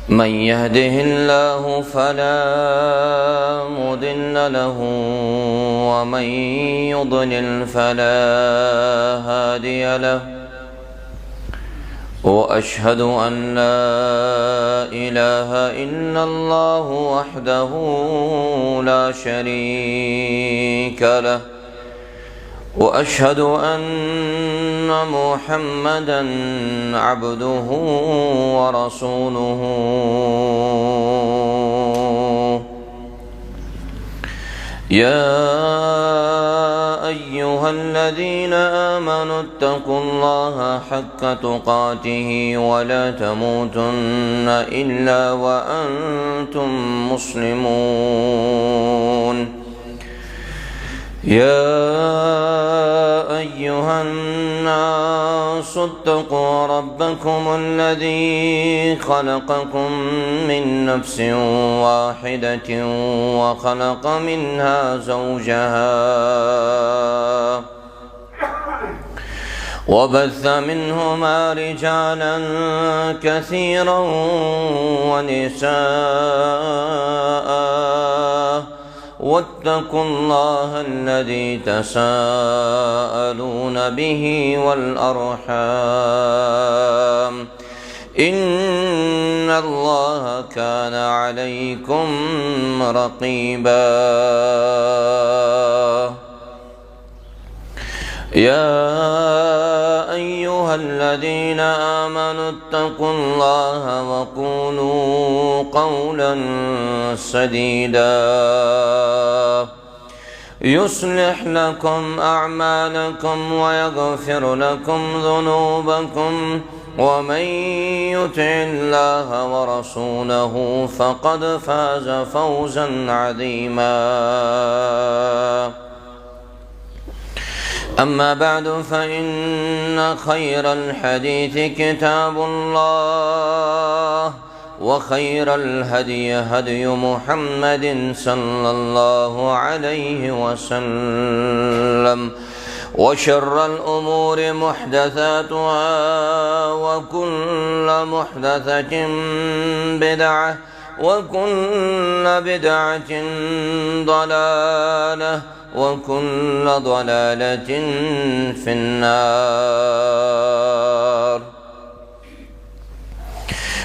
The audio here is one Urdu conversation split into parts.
من يهده الله فلا مضل له ومن يضلل فلا هادي له وأشهد أن لا إله إلا الله وحده لا شريك له وأشهد أن محمدًا عبده ورسوله يا أيها الذين آمنوا اتقوا الله حق تقاته ولا تموتن إلا وأنتم مسلمون يا أيها الناس اتقوا ربكم الذي خلقكم من نفس واحدة وخلق منها زوجها وبث منهما رجالا كثيرا ونساء واتقوا الله الذي تساءلون به والأرحام إن الله كان عليكم رقيبا يا أيها الذين آمنوا اتقوا الله وقولوا قولا سديدا يصلح لكم أعمالكم ويغفر لكم ذنوبكم ومن يطع الله ورسوله فقد فاز فوزا عظيما أما بعد فإن خير الحديث كتاب الله وخير الهدي هدي محمد صلى الله عليه وسلم وشر الأمور محدثاتها وكل محدثة بدعة وكل بدعة ضلالة وكل ضلالة في النار.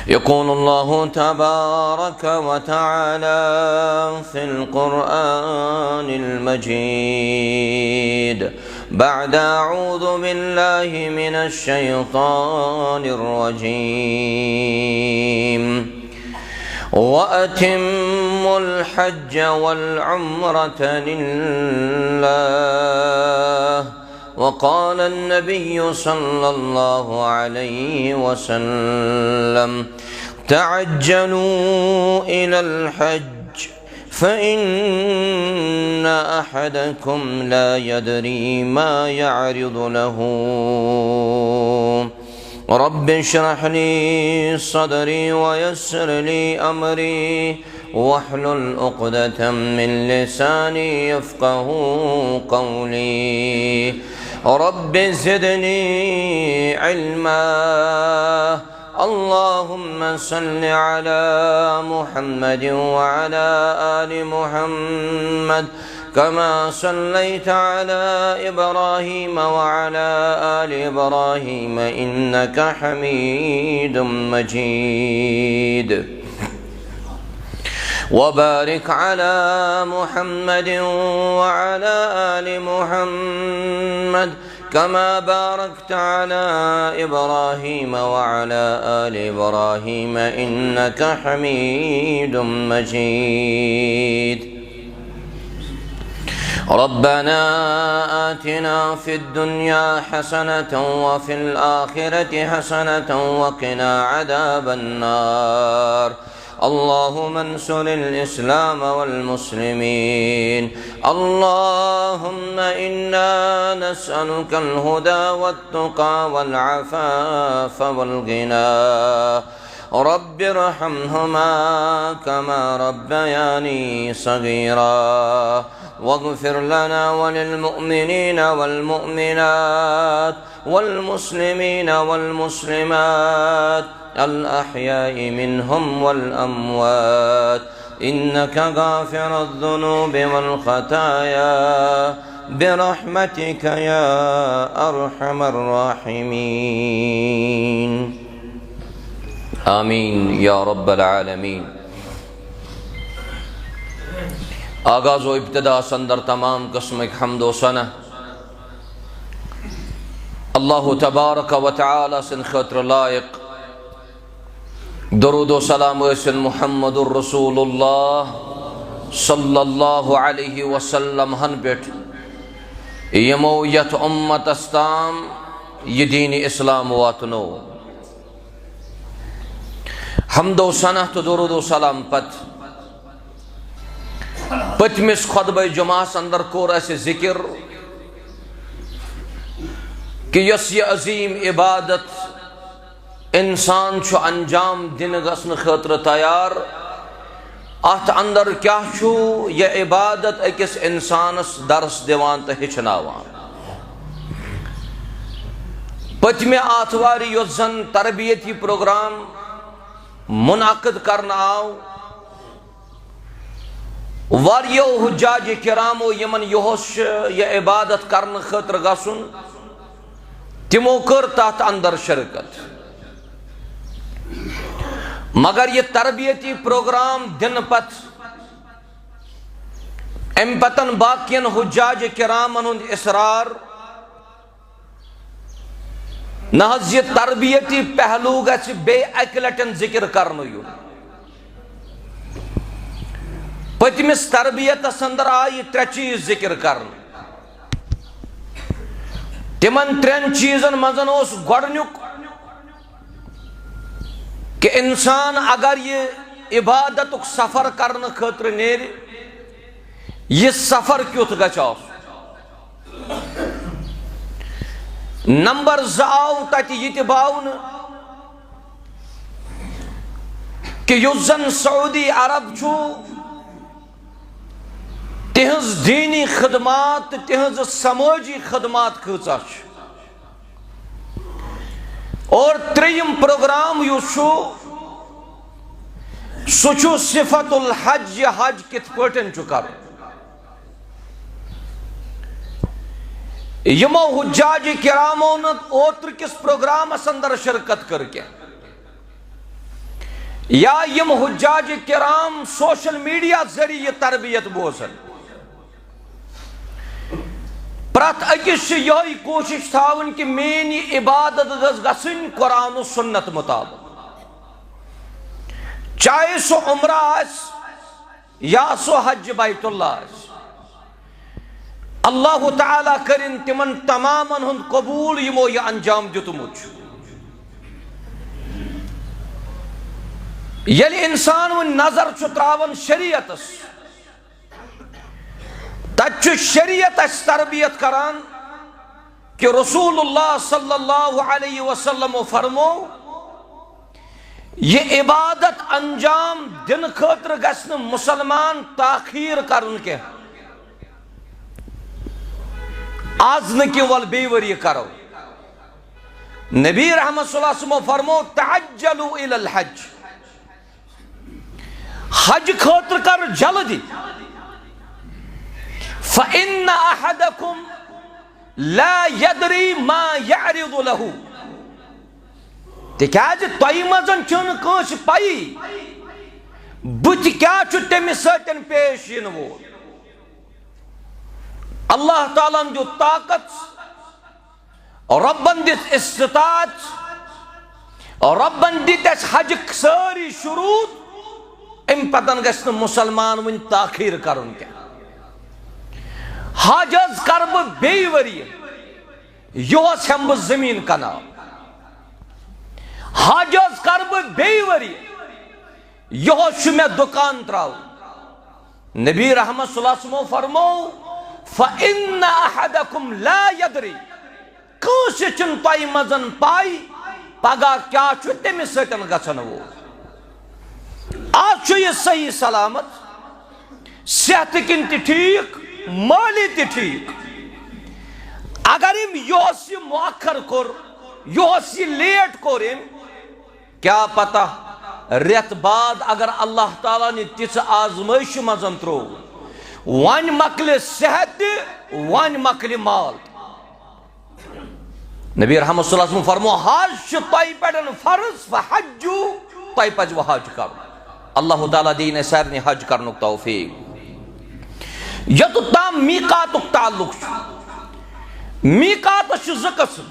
يقول الله تبارك وتعالى في القرآن المجيد بعد أعوذ بالله من الشيطان الرجيم وأتموا الحج والعمرة لله وقال النبي صلى الله عليه وسلم تعجلوا إلى الحج فإن أحدكم لا يدري ما يعرض له رب اشرح لي صدري ويسر لي أمري واحلل عقدة من لساني يفقه قولي رب زدني علما اللهم صل على محمد وعلى آل محمد كما صليت على إبراهيم وعلى آل إبراهيم إنك حميد مجيد وبارك على محمد وعلى آل محمد كما باركت على إبراهيم وعلى آل إبراهيم إنك حميد مجيد ربنا آتنا في الدنيا حسنة وفي الآخرة حسنة وقنا عذاب النار اللهم انصر الإسلام والمسلمين اللهم إنا نسألك الهدى والتقى والعفاف والغنى رب ارحمهما كما ربياني صغيرا واغفر لنا وللمؤمنين والمؤمنات والمسلمين والمسلمات الأحياء منهم والأموات إنك غافر الذنوب والخطايا برحمتك يا أرحم الراحمين آمین یا رب العالمین۔ آغاز و ابتدا سندر تمام قسم حمد و ثنا اللہ تبارک و تعالی سن خاطر لائق، درود و سلام سن محمد الرسول اللہ صلی اللہ علیہ وسلم ہن بیٹھ یمو یت امت استام یہ دین اسلام واتنو۔ حمد و ثنا تو درود و سلام پتمس خطبہ جمعہ اندر کور اسے ذکر کہ یس یہ عظیم عبادت انسان چھو انجام دن گسن خاطر تیار، ات اندر کیا چھو یہ عبادت اکس انسانس درس دیوان تا ہچناوان۔ پتمہ آتھواری یوزن تربیتی پروگرام منعقد کرنا آو، واریو حجاج کرامو یمن یہوش یہ عبادت کرن خاطر گسن تمو کر تحت اندر شرکت، مگر یہ تربیتی پروگرام دن پت ام پتن باقین حجاج کرامن ہند اصرار نحظ یہ تربیتی پہلو گھس بے اکلٹن ذکر کرنو یون۔ پتمس تربیت اندر آئی ترے چیز ذکر کرن، تمن ترین چیزن مزن اس گوڑنیک کہ انسان اگر یہ عبادت سفر کرن خاطر نیر یہ سفر کیوت گچاو۔ نمبر زاو تاتی یہ تباؤن کہ یوزن سعودی عرب چھو تہنز دینی خدمات تہنز سماجی خدمات کھچاچ، اور تریم پروگرام یوشو سوچو صفت الحج حج کت پٹن چکر یمو حجاج کراموں نے اوتر کس پروگرام اندر شرکت کر کے یا یم حجاج کرام سوشل میڈیا ذریعے تربیت بوزن پرت اکس یہ کوشش تھاون کہ مینی عبادت گسن قرآن و سنت مطابق، چاہے سو عمرہ آس یا سو حج بیت اللہ آس، اللہ تعالیٰ کرن تمن تمامن ہند قبول یمو یہ انجام دیتمت۔ یلی انسان و نظر چھ تراون شریعتس تچ شریعت اس تربیت کران کہ رسول اللہ صلی اللہ علیہ وسلم فرمو یہ عبادت انجام دن خاطر گسن مسلمان تاخیر کرن کے آز نکی ول بیوری کرو۔ نبی رحمت صلی اللہ علیہ وسلم فرمو تعجلوا الى الحج، حج خاطر کر جلدی، فَإِنَّ أَحَدَكُمْ لَا يَدْرِي مَا يَعْرِضُ لَهُ، تکیاز توئی مزن چون کانش پائی بت کیا چھو تمی ساتن پیش ینو۔ اللہ تعالیٰ جو طاقت ربن دیت استطاعت ربن دیت اس حج ساری شروط ام پتن گسن مسلمان ون تاخیر کرن کے حاجز کرب بیوری یوس ہم زمین کنا، حاجز کرب بیوری یوس میں دکان تراؤ۔ نبی رحمت صلی اللہ علیہ وسلم فرمو فَإِنَّ أَحَدَكُمْ لَا يَدْرِي، کانسی چن تائی مزن پائی پگا کیا چھو تیمی سیتن گسن وہ۔ آج چھو یہ صحیح سلامت صحت کن تی ٹھیک، مالی تی ٹھیک، اگر یہس مؤخر کور یہس لیٹ کور کیا پتہ ریت بعد اگر اللہ تعالیٰ نے تیس آزمائش مزن ترو ون مکل صحت ون مکل مال. نبی رحمت صلی اللہ علیہ وسلم فرمو حج تہ پہ فرض فحجو تہ پزو حج کر. اللہ تعالیٰ دین سارے حج کرنک توفیق. یوت تام میقات تعلق میقات زٕ قسم.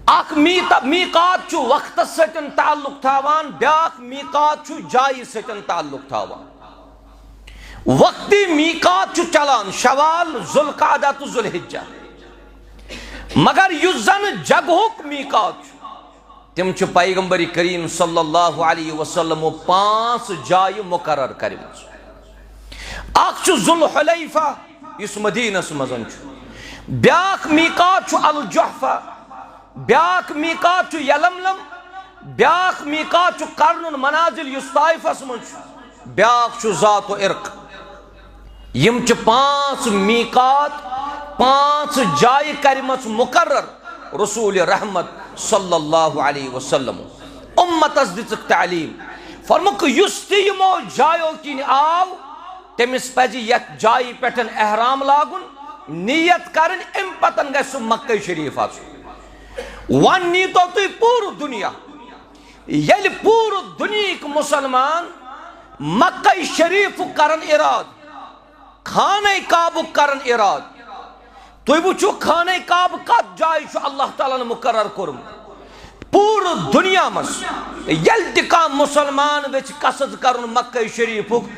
اخ میقات وقت ستن تعلق تھاوان بیاکھ میقات جائے ستن تعلق تھاوان. وقتی میقات چلان شوال ذوالقعدہ تو ذوالحجہ مگر یس زن جگہک میقات تم پیغمبر کریم صلی اللہ علیہ وسلم 5 جائے مقرر کرمز. اخ ذوالحلیفہ اس مدینس مزن بیاکھ میقات الجحفہ بیاکھ میقات یلملم بیاکھ میقات قرن المنازل اس طائفس من بیاکھ ذات عرق. یم 5 میقات 5 جائے کرمس مقرر رسول رحمت صلی اللہ علیہ وسلم. امتس دژک تعلیم فرمک یس تہ یمو جایو کن آو تمس پزِ یتھ جائے پٮ۪ٹھ احرام لاگن نیت کرن ام پتن گژھِ مکہ شریف اژُن. ون نیتو تھی پور دنیا یل پور دنیاک مسلمان مکہ شریف کرن اراد خانہ کعبہ کرن اراد. تھی وچھو خانہ کعبہ کت جائے اللہ تعالیٰ نے مقرر کورم پور دنیا مس یل تہ کانٛہہ مسلمان ویچ قصد کرن مکہ شریفک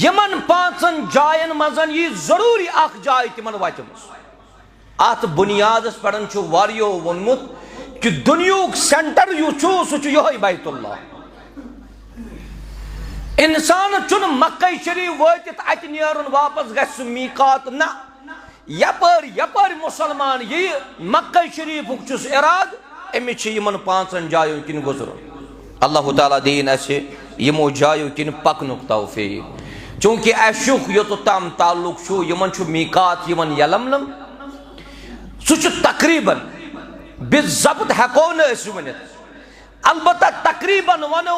یمن 5 جائن مزن یہ ضروری اخ جائے تمن واتمس. ات بنیادس پہ واریو وونمت کہ دنیاک سینٹر سہ یہ بیت اللہ. انسان چھ مکہ شریف واتت ات نیرن واپس گژھِ میقات نہ یپر مسلمان یہ مکہ شریفک چھس اراد امس یمن 5 جایو کن گزرن. اللہ تعالیٰ دین اسہ یمو جایو کن پکنک توفیق. چونکہ اشک یوت تام تعلق یمن میقات یمن یلملم سہ تقریباً بالضبط ہیکو نہ ونت البتہ تقریباً ونو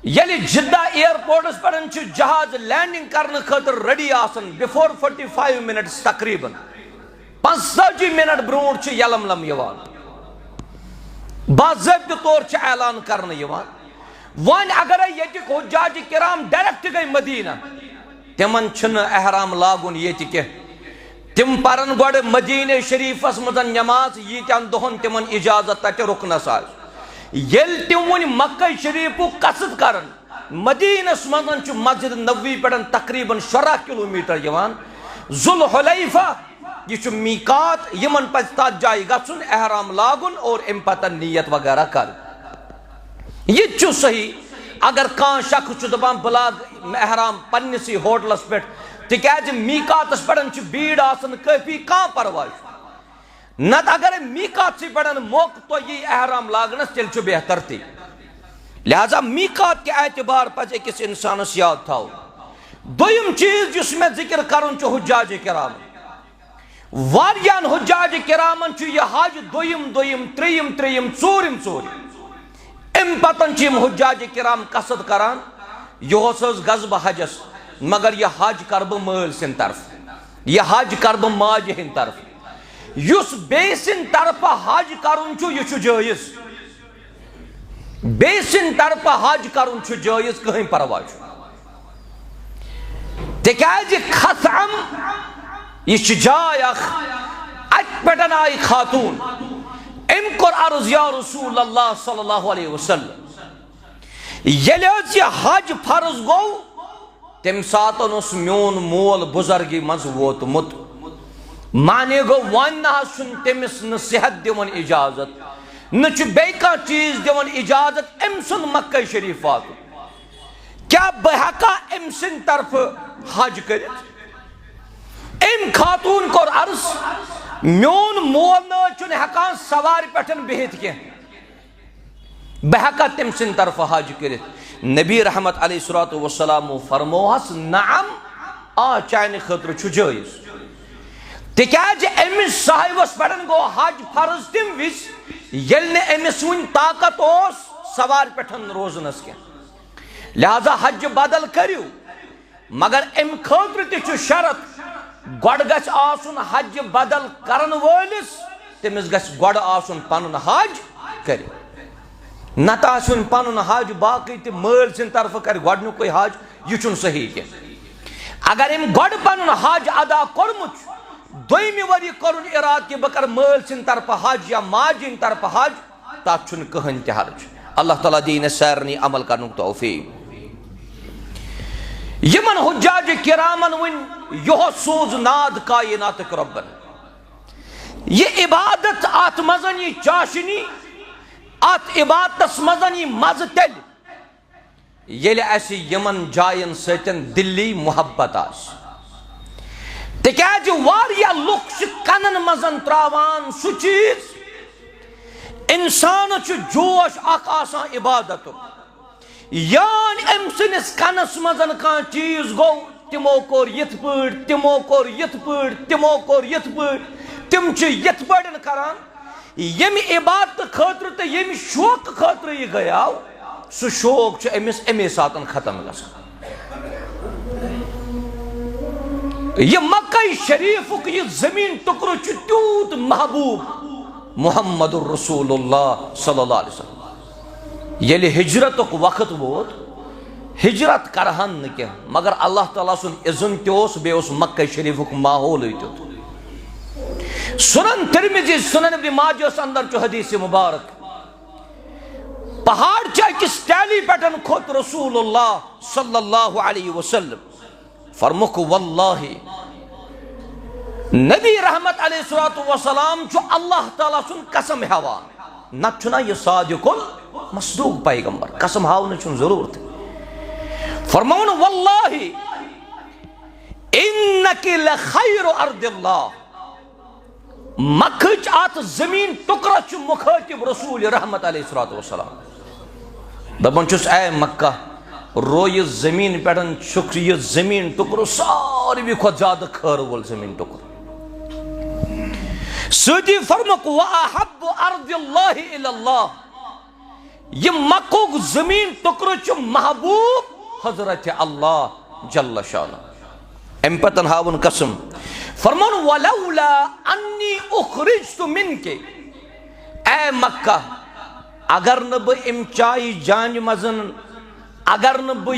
یل جدہ ایئرپورٹس پہ جہاز لینڈنگ کرنے خاطر ریڈی آسن بفور 45 منٹس تقریباً 45 منٹ برونٹ یلملم یوان باضابطہ طور اعلان کرنے یوان. ون اگر یتک حجاج کرام ڈائریکٹ گئی مدینہ تمن چھن احرام لاگن یت کی تم پرن گوڑ مدینہ شریفس مزن نماز یتن دہن تمن اجازت تت رکنس آج. یل تم ون مکہ شریف قصد کرن مدینس مزن مسجد نبوی پہ تقریباً 16 کلومیٹر یوان. ذوالحلیفہ یہ میقات یمن پز تات جائے گھن احرام لاگن اور ام پتہ نیت وغیرہ کر. یہ صحیح اگر کان شخص دپان بلاگ احرام پنسی ہوٹلس پہ تکیاز میقاتس پہ بھیڑ آسن کافی کان پرواہ نت اگر میقات سے پہ موقع تو یہ احرام لاگنس تیل بہتر تھی. لہذا میقات کے اعتبار پز اکس انسانس یاد تھاو. دویم چیز اس میں ذکر کرن حجاج کرام واریان حجاج کرامن یہ حج دویم تریم ژورم ام پتن حجاج کرام قصد کران یہ غزب حجس مگر یہ حج کر بہ مل سن طرف یہ حج کر بہ ماجہ ہند طرف. اس بی سن طرف حج کرن یہ جائز بی سن طرف حج کرن جائز کہیں پرواہ تکیاز خثعم یہ جائے ات پہ آئی خاتون ام کور عرض یا رسول اللہ صلی اللہ علیہ وسلم یل یہ حج فرض گو تم ساتن اس میون مول بزرگی مز ووتمت مانے گو ون تمس نہ صحت دون اجازت نہ بی چیز دون اجازت ام سن مکہ شریف وات. کیا بہ ہیکا ام سن طرف حج کرت؟ ام خاتون کور عرض میون مول نہ ہیکان سوار پہ بہت کی بہ ہیکا تم سن طرف حج کرت. نبی رحمت علیہ الصلوۃ والسلام فرموہس نعم چانہ خاطر جائز. تکیاز امس صاحبس پڑن گو حج فرض تم وز یل نے امس ون طاقت اوس سوار پٹھن روزنس کی، لہذا حج بدل کریو، مگر ام خاطر تہ شرط گوڑ گژھِ آسن حج بدل کرن وٲلِس تٔمِس گژھِ گوڑ آسن پنن حج کر، نت آسن پنن حج باقی تہ مٲلۍ سٕنٛدِ طرفہٕ کر گۄڈنیُکُے حج، یہ چھُنہٕ صحیح کینٛہہ۔ اگر ام گوڑ پنن حج ادا کوٚرمُت دویمہِ ؤری کرن اراد کہ بہ کر مٲلۍ سٕنٛدِ طرفہٕ حج یا ماجہِ ہٕنٛدِ طرفہٕ حج، تتھ چھُنہٕ کٕہٕنۍ تہِ حرج۔ اللہ تعالیٰ دین سارنی عمل کرنُک توفیق۔ یمن حجاج کرامن ون یہ سوز ناد کائناتک ربن، یہ عبادت ات مزن یہ چاشنی، ات عبادتس مزن یہ مز تیل یل اس یمن جائن ستن دلی محبت آس، تکیاز واریاہ لُکھ چھ کنن مزن تراوان سو چیز، انسان چھ جوش اخ آسان عبادت، یان ام سنس کنس مزن کان چیز گو تمو کور یت پٲٹھۍ، تمو کور یت پٲٹھۍ، تمو کور یت پٲٹھۍ، تم چھ یت پٲٹھۍ کران، یم عبادت خاطر تو یم شوق خاطر یہ گیاو سو شوق چھ امس امی ساتن ختم گژھان۔ یہ مکہ شریفک یہ زمین ٹکرو چھ تیوت محبوب محمد الرسول اللہ صلی اللہ علیہ وسلم، یلی ہجرتک وقت ووت ہجرت کرہن نہ کیا، مگر اللہ تعالیٰ سن اذن تیوس بے اس مکہ شریفک ماحول تیوت۔ سنن ترمذی سنن ابن ماجہ اندر چھ حدیث مبارک، پہاڑ چا کس ٹیلی پیٹن کھوت رسول اللہ صلی اللہ علیہ وسلم، فرمک واللہ نبی رحمت علیہ السلام چھ اللہ تعالیٰ سن قسم ہیوان، نہ چھنا یہ صادق مصدوق پیغمبر، قسم ہاؤن چھن ضرورت، فرمون واللہ انکی لخیر ارض اللہ، مکھچ آت زمین ٹکرا چھ مخاطب رسول رحمت علیہ السلام، دبن چھس اے مکہ رو یہ زمین پیٹن شکر یہ زمین ٹکرو ساری بھی خود زیادہ خیر وول زمین ٹکرو، سیدی فرمک وَأَحَبُّ أَرْضِ اللَّهِ إِلَى اللَّهِ، یہ مکہ زمین ٹکرو چھ محبوب حضرت اللہ جل شانہ، ام پتن ہاون قسم، فرمان وَلَوْلَا أَنِّي أُخْرِجْتُ مِنْكِ، اے مکہ اگر نب ام چائی جانج مزن، اگر نب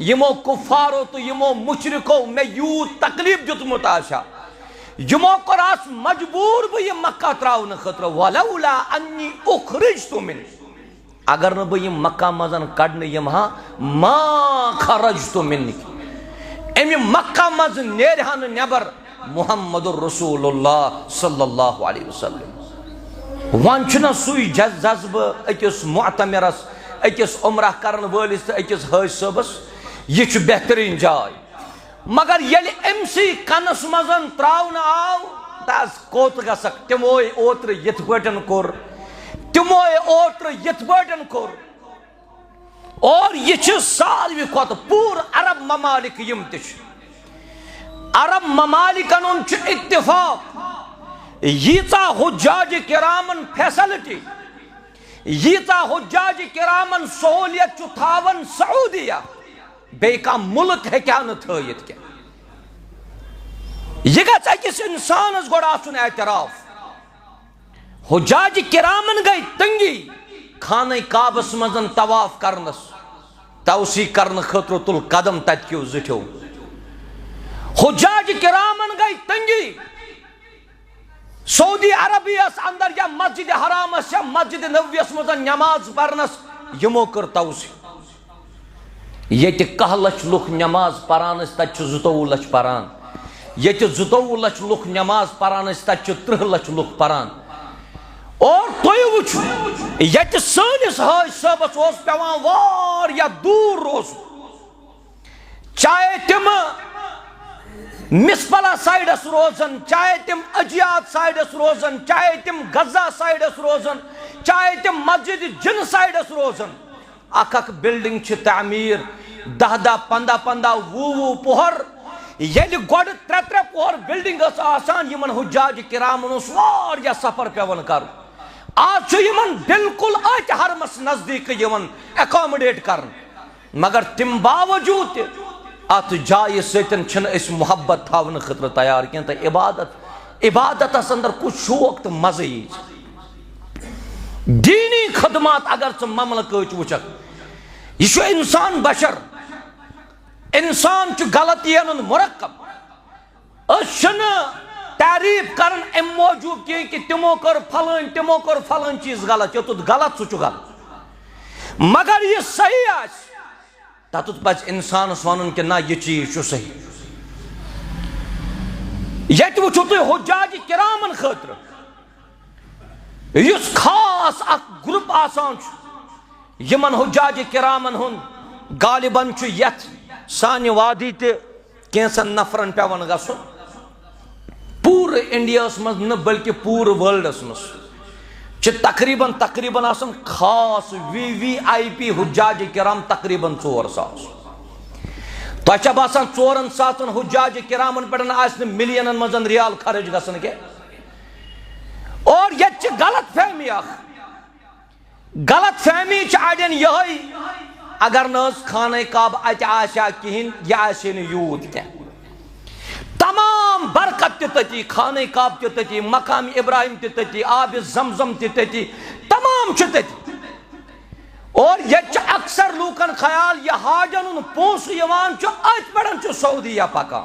یمو کفارو تو یمو مشرکو میں یوت تکلیف جتمت آشا، یمو قراس مجبور بھی یہ مکہ تراؤن خطر، وَلَوْلَا أَنِّي أُخْرِجْتُ مِنْكِ، اگر نہ بہ یم مکہ مزن کڑن یمہا ما خرجت منک، امی مکہ مزن نیرہن نبر محمد الرسول اللہ صلی اللہ علیہ وسلم۔ وان چھنا سوئی جذب اکس معتمرس، اکس عمرہ کرن وٲلس تو اکس حاج صٲبس، یہ چھ بہترین جائے، مگر یلی ام سی کنس مزن تراؤن آو تاز کوت گسک، تموئی اوتر یت پٲٹھن کور، تموئی اوتر یت پٲٹھن کور، اور یہ چھ ساروی کھوت پور عرب ممالک یم تش، عرب ممالکن ان چھ اتفاق، ییتا حجاج کرامن فیصلٹی، ییتا حجاج کرامن سہولیت چھ تھاون سعودیہ، بے کا ملک ہے کیا نہ تھایت کیا، یہ گا چاکس انسان از گوڑا سن اعتراف، حجاج کرامن گئی تنگی خانہ کعبس مزن طواف کرنس، توسی کرن خطر تل قدم تت کیو زٹھو، حجاج کرامن گئی تنگی سعودی عربیس اندر یا مسجد حرامس یا مسجد نبویس مزن نماز پرنس، یمو کر توسی، یہ تی 10 لچھ لوگ نماز پران اس تچ 2 لچھ پران، یہ تی 2 لچھ لوگ نماز پران اس تچ 3 لچھ لوگ پران، اور توی وچھو یہ تی سانس حاج صاحبس اوس پیوان وار یا دور روز، چاہے تم مسپلا سائیڈس روزن، چاہے تم اجیات سائیڈس روزن، چاہے تم غزہ سائیڈس روزن، چاہے تم مسجد جن سائیڈس روزن، اک بلڈنگ چھ تعمیر 10 15 20 پہر، ییٚلہِ گۄڈٕ 3 پوہر بِلڈِنٛگ ٲس آسان یِمن حُجاج کِرامن اوس واریاہ سفر پیوان کرُن آز چھُ یِمن بالکل أتھۍ حرمس نزدیٖکٕے یِوان ایکامڈیٹ کرنہٕ مگر تَمہِ باوجوٗد تہِ اتھ جایہِ سۭتۍ چھِنہٕ أسۍ محبت تھاونہٕ خٲطرٕ تیار کینٛہہ تہٕ عبادتس اندر کُس شوق تہٕ مزٕ یی دینی خدمات اگر ژٕ مملکٕچ وٕچھکھ یہ چھُ انسان بشر انسان چھُ غلطین ہُنٛد مرکب أسۍ چھِنہٕ تعریف کران امہِ موٗجوٗب کینٛہہ کہ تِمو کٔر فلٲنۍ چیٖز غلط یوٚتُتھ غلط سُہ چھُ غلط مگر یہِ صحیح آسہِ تتُتھ پزِ انسانس ونُن کہ نہ یہِ چیٖز چھُ صحیح ییٚتہِ وٕچھِو تُہۍ حُجاج کِرامن خٲطرٕ یُس خاص اکھ گروپ آسان چھُ یِمن حُجاج کِرامن ہُنٛد غالباً چھُ یتھ سانہِ وادی تہِ کینٛژن نفرن پیوان گژھُن پوٗرٕ انڈیاہس منٛز نہٕ بلکہِ پوٗرٕ وٲلڈس منٛز چھِ تقریٖباً آسان خاص VVIP حُجاج کِرام تقریٖباً 4,000 تۄہہِ چھا باسان 4,000 حُجاج کِرامن پٮ۪ٹھ آسہِ نہٕ ملینن منٛز ریال خرٕچ گژھان کینٛہہ اور ییٚتہِ چھِ غلط فہمی اکھ غلط فہمی چھِ اڑٮ۪ن یِہوٚے اگر نہٕ حظ خانہ کعبہ اتہِ آسہِ ہا کِہیٖنۍ یہِ آسہِ ہے نہٕ یوٗت کینٛہہ تمام برکت تہِ تٔتی خانہ کعبہ تہِ تٔتی مقام ابراہیم تہِ تٔتی آبِ زمزم تہِ تٔتی تمام چھُ تٔتی اور ییٚتہِ چھُ اکثر لوٗکن خیال یہِ حاجن ہُنٛد پونٛسہٕ یِوان چھُ أتھۍ پٮ۪ٹھ چھُ سعودیہ پکان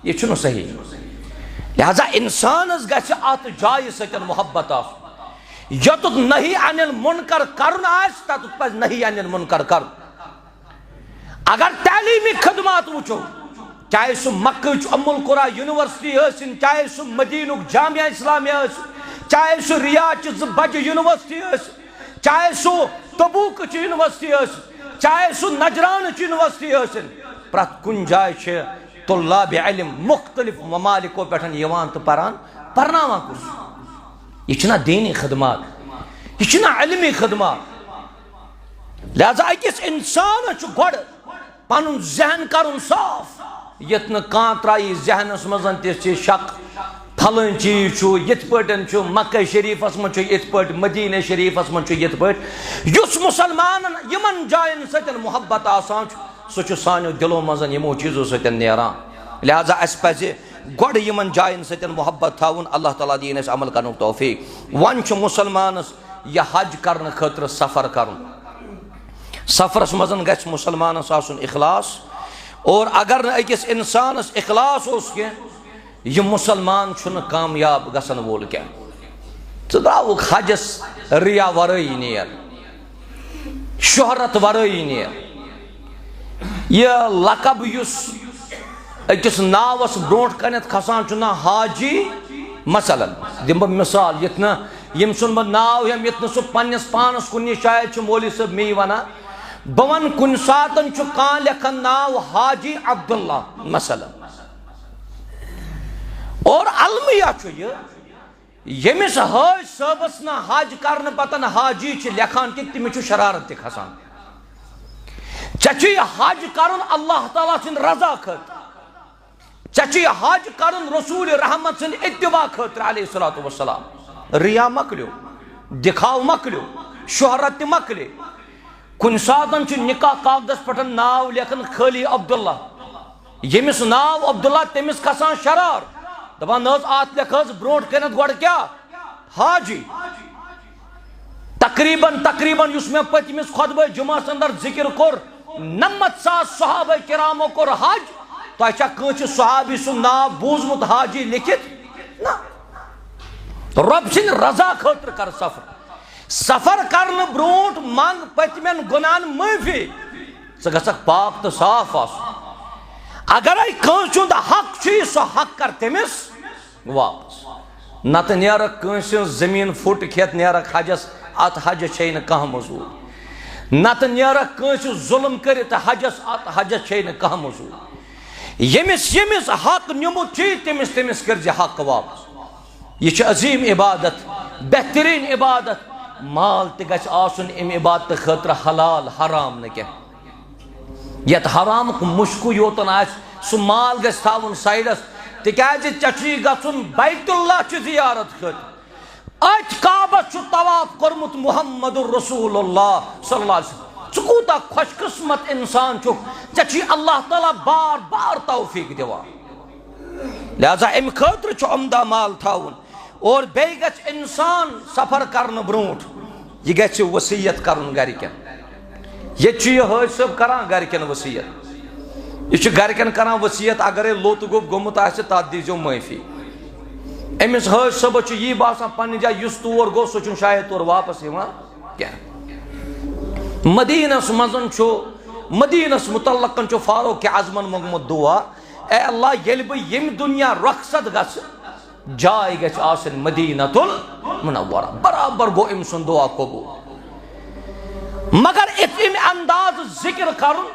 یہِ چھُنہٕ صحیح لہذا انسانس گژھِ اتھ جایہِ سۭتۍ محبت آسُن یوٚتُتھ نہی انل منکر کرُن آسہِ تتُتھ پزِ نہی انل منکر کرُن اگر تعلیمی خدمات وٕچھو چاہے سُہ مکہٕچ ام القرا یونیورسٹی ٲسِن چاہے سُہ مدیٖنُک جامعہ اسلامیہ ٲسِن چاہے سُہ ریاضچہِ 2 بجہِ یونیورسٹی ٲسِن چاہے سُہ تبوٗکٕچ یونیورسٹی ٲسِن چاہے سُہ نجرانٕچ یونیورسٹی ٲسِن پرٛٮ۪تھ کُنہِ جایہِ چھِ طلاب علم مختلف ممالکو پٮ۪ٹھ یِوان تہٕ پران پرناوان کُس یہ چھُنہ دینی خدمات یہ چھُنہ علمی خدمات لہذا أکِس انسانس چھُ گۄڈٕ پنُن ذہن کرُن صاف یتھ نہٕ کانٛہہ ترٛایی ذہنس منٛز تہِ شک پھلٲنۍ چیٖز چھُ یِتھ پٲٹھۍ چھُ مکہ شریٖفس منٛز چھُ یِتھ پٲٹھۍ مدیٖنہ شریٖفس منٛز چھُ یِتھ پٲٹھۍ یُس مُسلمانن یِمن جاین سۭتۍ محبت آسان چھُ سُہ چھُ سانیو دلو منٛز یِمو چیٖزو سۭتۍ نیران لہذا اسہِ پزِ گۄڈٕ یِمن جاین سۭتۍ محبت تھاوُن اللہ تعالیٰ دِیِن اَسہِ عمل کرنُک توفیٖق وۄنۍ چھُ مُسلمانس یہِ حج کرنہٕ خٲطرٕ سفر کرُن سفرس منٛز گژھِ مُسلمانس آسُن اخلاص اور اگر نہٕ أکِس انسانس اخلاص اوس کینٛہہ یہِ مُسلمان چھُنہٕ کامیاب گژھن وول کینٛہہ ژٕ درٛاوُکھ حجس ریا ورٲیی نیر شہرت ورٲیی نیر یہِ لقب یُس أکِس ناوس برونٛٹھ کنٮ۪تھ کھسان چھُ نہ حاجی مثلاً دِمہٕ بہٕ مثال یِتھ نہٕ ییٚمۍ سُنٛد بہٕ ناو ہٮ۪مہٕ یِتھ نہٕ سُہ پننِس پانس کُنہِ شاید چھُ مولوی صٲب مے ونان بہٕ ونہٕ کُنہِ ساتن چھُ کانٛہہ لیکھان ناو حاجی عبداللہ مثلاً اور المیہ چھُ یہِ ییٚمِس حٲج صٲبس نہٕ حج کرنہٕ پتہٕ حاجی چھِ لیکھان کہِ تٔمِس چھُ شرارت تہِ کھسان ژےٚ چھُے حج کرُن اللہ تعالیٰ سٕنٛدِ رضا خٲطرٕ ژےٚ چھُے حج کرُن رسول رحمت سٕنٛدِ اتباع خٲطرٕ علیہ الصلوۃ والسلام ریا مکلیو دکھاو مکلیو شہرت تہِ مکلے کُنہِ ساتن چھُ نکاح کاغذس پٮ۪ٹھ ناو لیکھان خٲلی عبداللہ ییٚمِس ناو عبداللہ تٔمِس کھسان شرار دپان نہ حظ اتھ لیکھ حظ برونٛٹھ کٔنٮ۪تھ گۄڈٕ کیٛاہ حاجی تقریٖباً یُس مےٚ پٔتمِس خۄطبہ جُمعس انٛدر ذکر کوٚر 90,000 صحابہ کرامو کوٚر حج تۄہہِ چھا کٲنٛسہِ صحابی سُنٛد ناو بوٗزمُت حاجی لیکھِتھ نہ رۄب سٕنٛدِ رضا خٲطرٕ کر سفر کرنہٕ برونٛٹھ منٛگ پٔتمٮ۪ن گۄناہن معٲفی ژٕ گژھکھ پاک تہٕ صاف آسُن اگرے کٲنٛسہِ ہُنٛد حق چھُے سُہ حق کر تٔمِس واپس نتہٕ نیرکھ کٲنٛسہِ ہٕنٛز زٔمیٖن پھُٹ کھٮ۪تھ نیرکھ حجس اتھ حجس چھے نہٕ کانٛہہ مٔزوٗر نتہٕ نیرکھ کٲنٛسہِ ظُلم کٔرِتھ حجس اتھ حجس چھے نہٕ کانٛہہ مٔزوٗر ییٚمِس حق نیوٗمُت چھُے تٔمِس کٔرزِ حق واپس یہ چھِ عظیٖم عبادت بہتریٖن عبادت مال تہِ گژھِ آسُن اَمہِ عبادتہٕ خٲطرٕ حلال حرام نہٕ کینٛہہ یتھ حرامُک مُشکُے یوتن آسہِ سو مال گژھِ تھاوُن سایڈس تِکیازِ ژےٚ چھُے گژھُن بیت اللہ چہِ زیارت خٲطرٕ اَتہِ کعبس چھُ طواف کوٚرمُت محمد رسول اللہ صلی اللہ علیہ وسلم ژٕ کوٗتاہ خۄش قٕسمت اِنسان چھُکھ ژےٚ چھُے اللہ تعالیٰ بار بار توفیٖق دِوان لہذا امہِ خٲطرٕ چھُ عمدہ مال تھاوُن اور بیٚیہِ گژھِ اِنسان سفر کرنہٕ برونٛٹھ یہِ گژھِ ؤصیت کرُن گرِکٮ۪ن ییٚتہِ چھُ یہِ حٲج صٲب کران گرِکٮ۪ن ؤصیت یہ چھُ گرِکٮ۪ن کران ؤصیت اگرے لوٚت گوٚب گوٚمُت آسہِ تتھ دیٖزیو معٲفی أمِس حٲج صٲبس چھُ یی باسان پننہِ جایہِ یُس تور گوٚو سُہ چھُنہٕ شاید تورٕ واپس یِوان کینٛہہ مدیٖنس منٛز چھُ مدیٖنس متعلقن چھُ فاروق اعظمن منٛگمُت دُعا اے اللہ ییٚلہِ بہٕ ییٚمہِ دُنیا رۄخصت گژھٕ جاے گژھِ آسٕنۍ مدیٖنۃ المنورہ برابر گوٚو أمۍ سُنٛد دُعا قبوٗل مگر اَمہِ اندازٕ ذِکر کرُن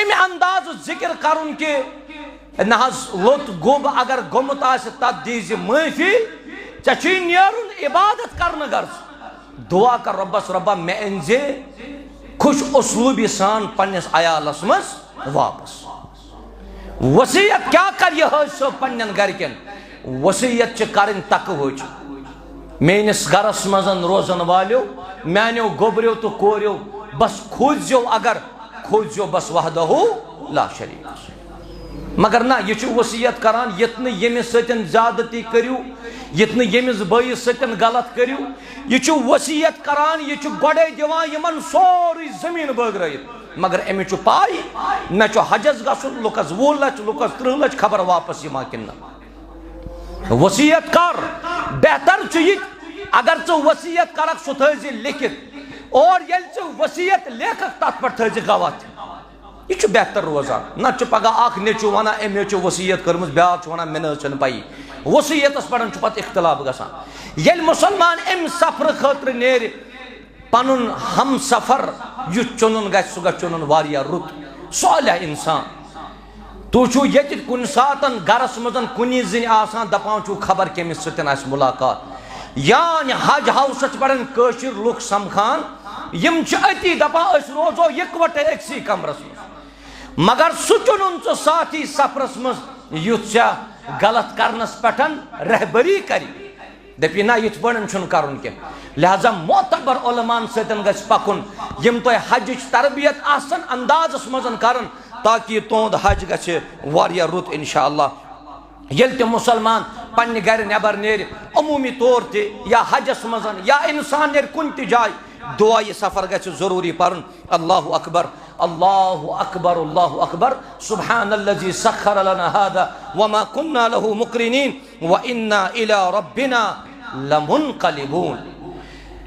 اَمہِ اندازٕ ذِکر کرُن کہِ نہ حظ لوٚت گوٚب اگر گوٚمُت آسہِ تتھ دیٖزِ معٲفی ژےٚ چھُے نیرُن عبادت کرنہٕ غرض دعا کر رۄبس رۄبا مےٚ أنۍ زِ خوش اسلوٗبی سان پننِس عیالس منٛز واپس وصیت کیٛاہ کر یہِ حٲج صٲب پننٮ۪ن گرِکٮ۪ن وصیت چھِ کرٕنۍ تقوہٕچ میٲنِس گرس منٛز روزن والیو میانیو گوٚبریو تہٕ کوریو بس کھوٗژزیو اگر کھوٗژزیو بس وحدہو لا شریٖک مگر نہ یہِ چھُ وصیت کران یِتھ نہٕ ییٚمِس سۭتۍ زیادتی کٔرِو یِتھ نہٕ ییٚمِس بٲیِس سۭتۍ غلط کٔرِو یہِ چھُ وصیت کران یہِ چھُ گۄڈے دِوان یِمن سورُے زٔمیٖن بٲگرٲیِتھ مگر أمِس چھُ پاے مےٚ چھُ حجس گژھُن لُکس 20 لچھ لُکس 30 لچھ خبر واپس یِوان کِنہٕ نہ وصیت کر بہتر چھُ یہِ اگر ژٕ وصیت کرکھ سُہ تھٲیزِ لیکھِتھ اور ییٚلہِ ژٕ وصیت لیکھکھ تتھ پٮ۪ٹھ تھٲیزِ گواہ تہِ یہ چھُ بہتر روزان نتہٕ چھُ پگاہ اکھ نیٚچوٗ ونان أمۍ حظ چھِ وصیت کٔرمٕژ بیٛاکھ چھُ ونان مےٚ نہ حظ چھنہٕ پیی وصیتس پٮ۪ٹھ چھُ پتہٕ اختلاف گژھان ییٚلہِ مُسلمان امہِ سفرٕ خٲطرٕ نیرِ پنُن ہم سفر یُس چُنُن گژھِ سُہ گژھِ چُنُن واریاہ رُت صالح انسان تُہۍ چھُو ییٚتہِ کُنہِ ساتہٕ گرس منٛز کُنی زٔنۍ آسان دپان چھُو خبر کٔمِس سۭتۍ آسہِ مُلاقات یانہِ حج ہاوسس پٮ۪ٹھ کٲشِر لُکھ سمکھان یِم چھِ أتی دپان أسۍ روزو یِکوٹے أکسٕے کمرس منٛز مگر سُہ چُنُن ژٕ ساتھی سفرس منٛز یُتھ ژےٚ غلط کرنس پٮ۪ٹھ رہبری کرِ دپی نہ یِتھ پٲٹھۍ چھُنہٕ کرُن کینٛہہ لہذا معتبر علماہن سۭتۍ گژھِ پکُن یِم تۄہہِ حجٕچ تربیت آسن اندازس منٛز کرن تاکہِ تُہنٛد حج گژھِ واریاہ رُت انشاء اللہ ییٚلہِ تہِ مُسلمان پننہِ گرِ نٮ۪بر نیرِ عموٗمی طور تہِ یا حجس منٛز یا انسان نیرِ کُنہِ تہِ جایہِ دعا یہِ سفر گژھِ ضروٗری پرُن اللہ اکبر اللہ اکبر اللہ اکبر سبحان الذي سخر لنا هذا وما كنا له مقرنين وانا الى ربنا لمنقلبون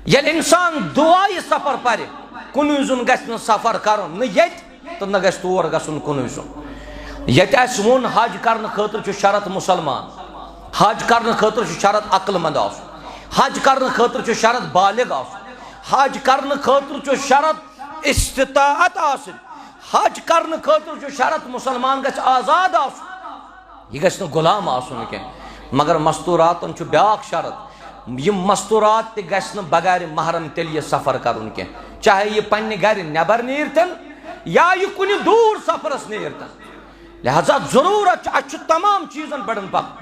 ییٚلہِ انسان دعا یہِ سفر پرِ کُنُے زوٚن گژھِ نہٕ سفر کرُن نہ ییٚتہِ تہٕ نہ گژھِ تور گژھُن کُنُے زوٚن ییٚتہِ اَسہِ ووٚن حج کرنہٕ خٲطرٕ چھُ شرط مُسلمان حج کرنہٕ خٲطرٕ چھُ شرط عقل مند آسُن حج کرنہٕ خٲطرٕ چھُ شرط بالغ آسُن حج کرنہٕ خٲطرٕ چھُ شرط استطاعت آسٕنۍ حج کرنہٕ خٲطرٕ چھُ شرط مُسلمان گژھِ آزاد آسُن یہِ گژھِ نہٕ غلام آسُن کینٛہہ مگر مستوٗراتن چھُ بیٛاکھ شرط یِم مستوٗرات تہِ گژھِ نہٕ بغیر محرم تیٚلہِ یہِ سفر کرُن کینٛہہ چاہے یہِ پننہِ گرِ نٮ۪بر نیرتن یا یہِ کُنہِ دوٗر سفرس نیرتن لہذا ضروٗرت چھِ اَسہِ چھُ تمام چیٖزن پٮ۪ٹھ پکُن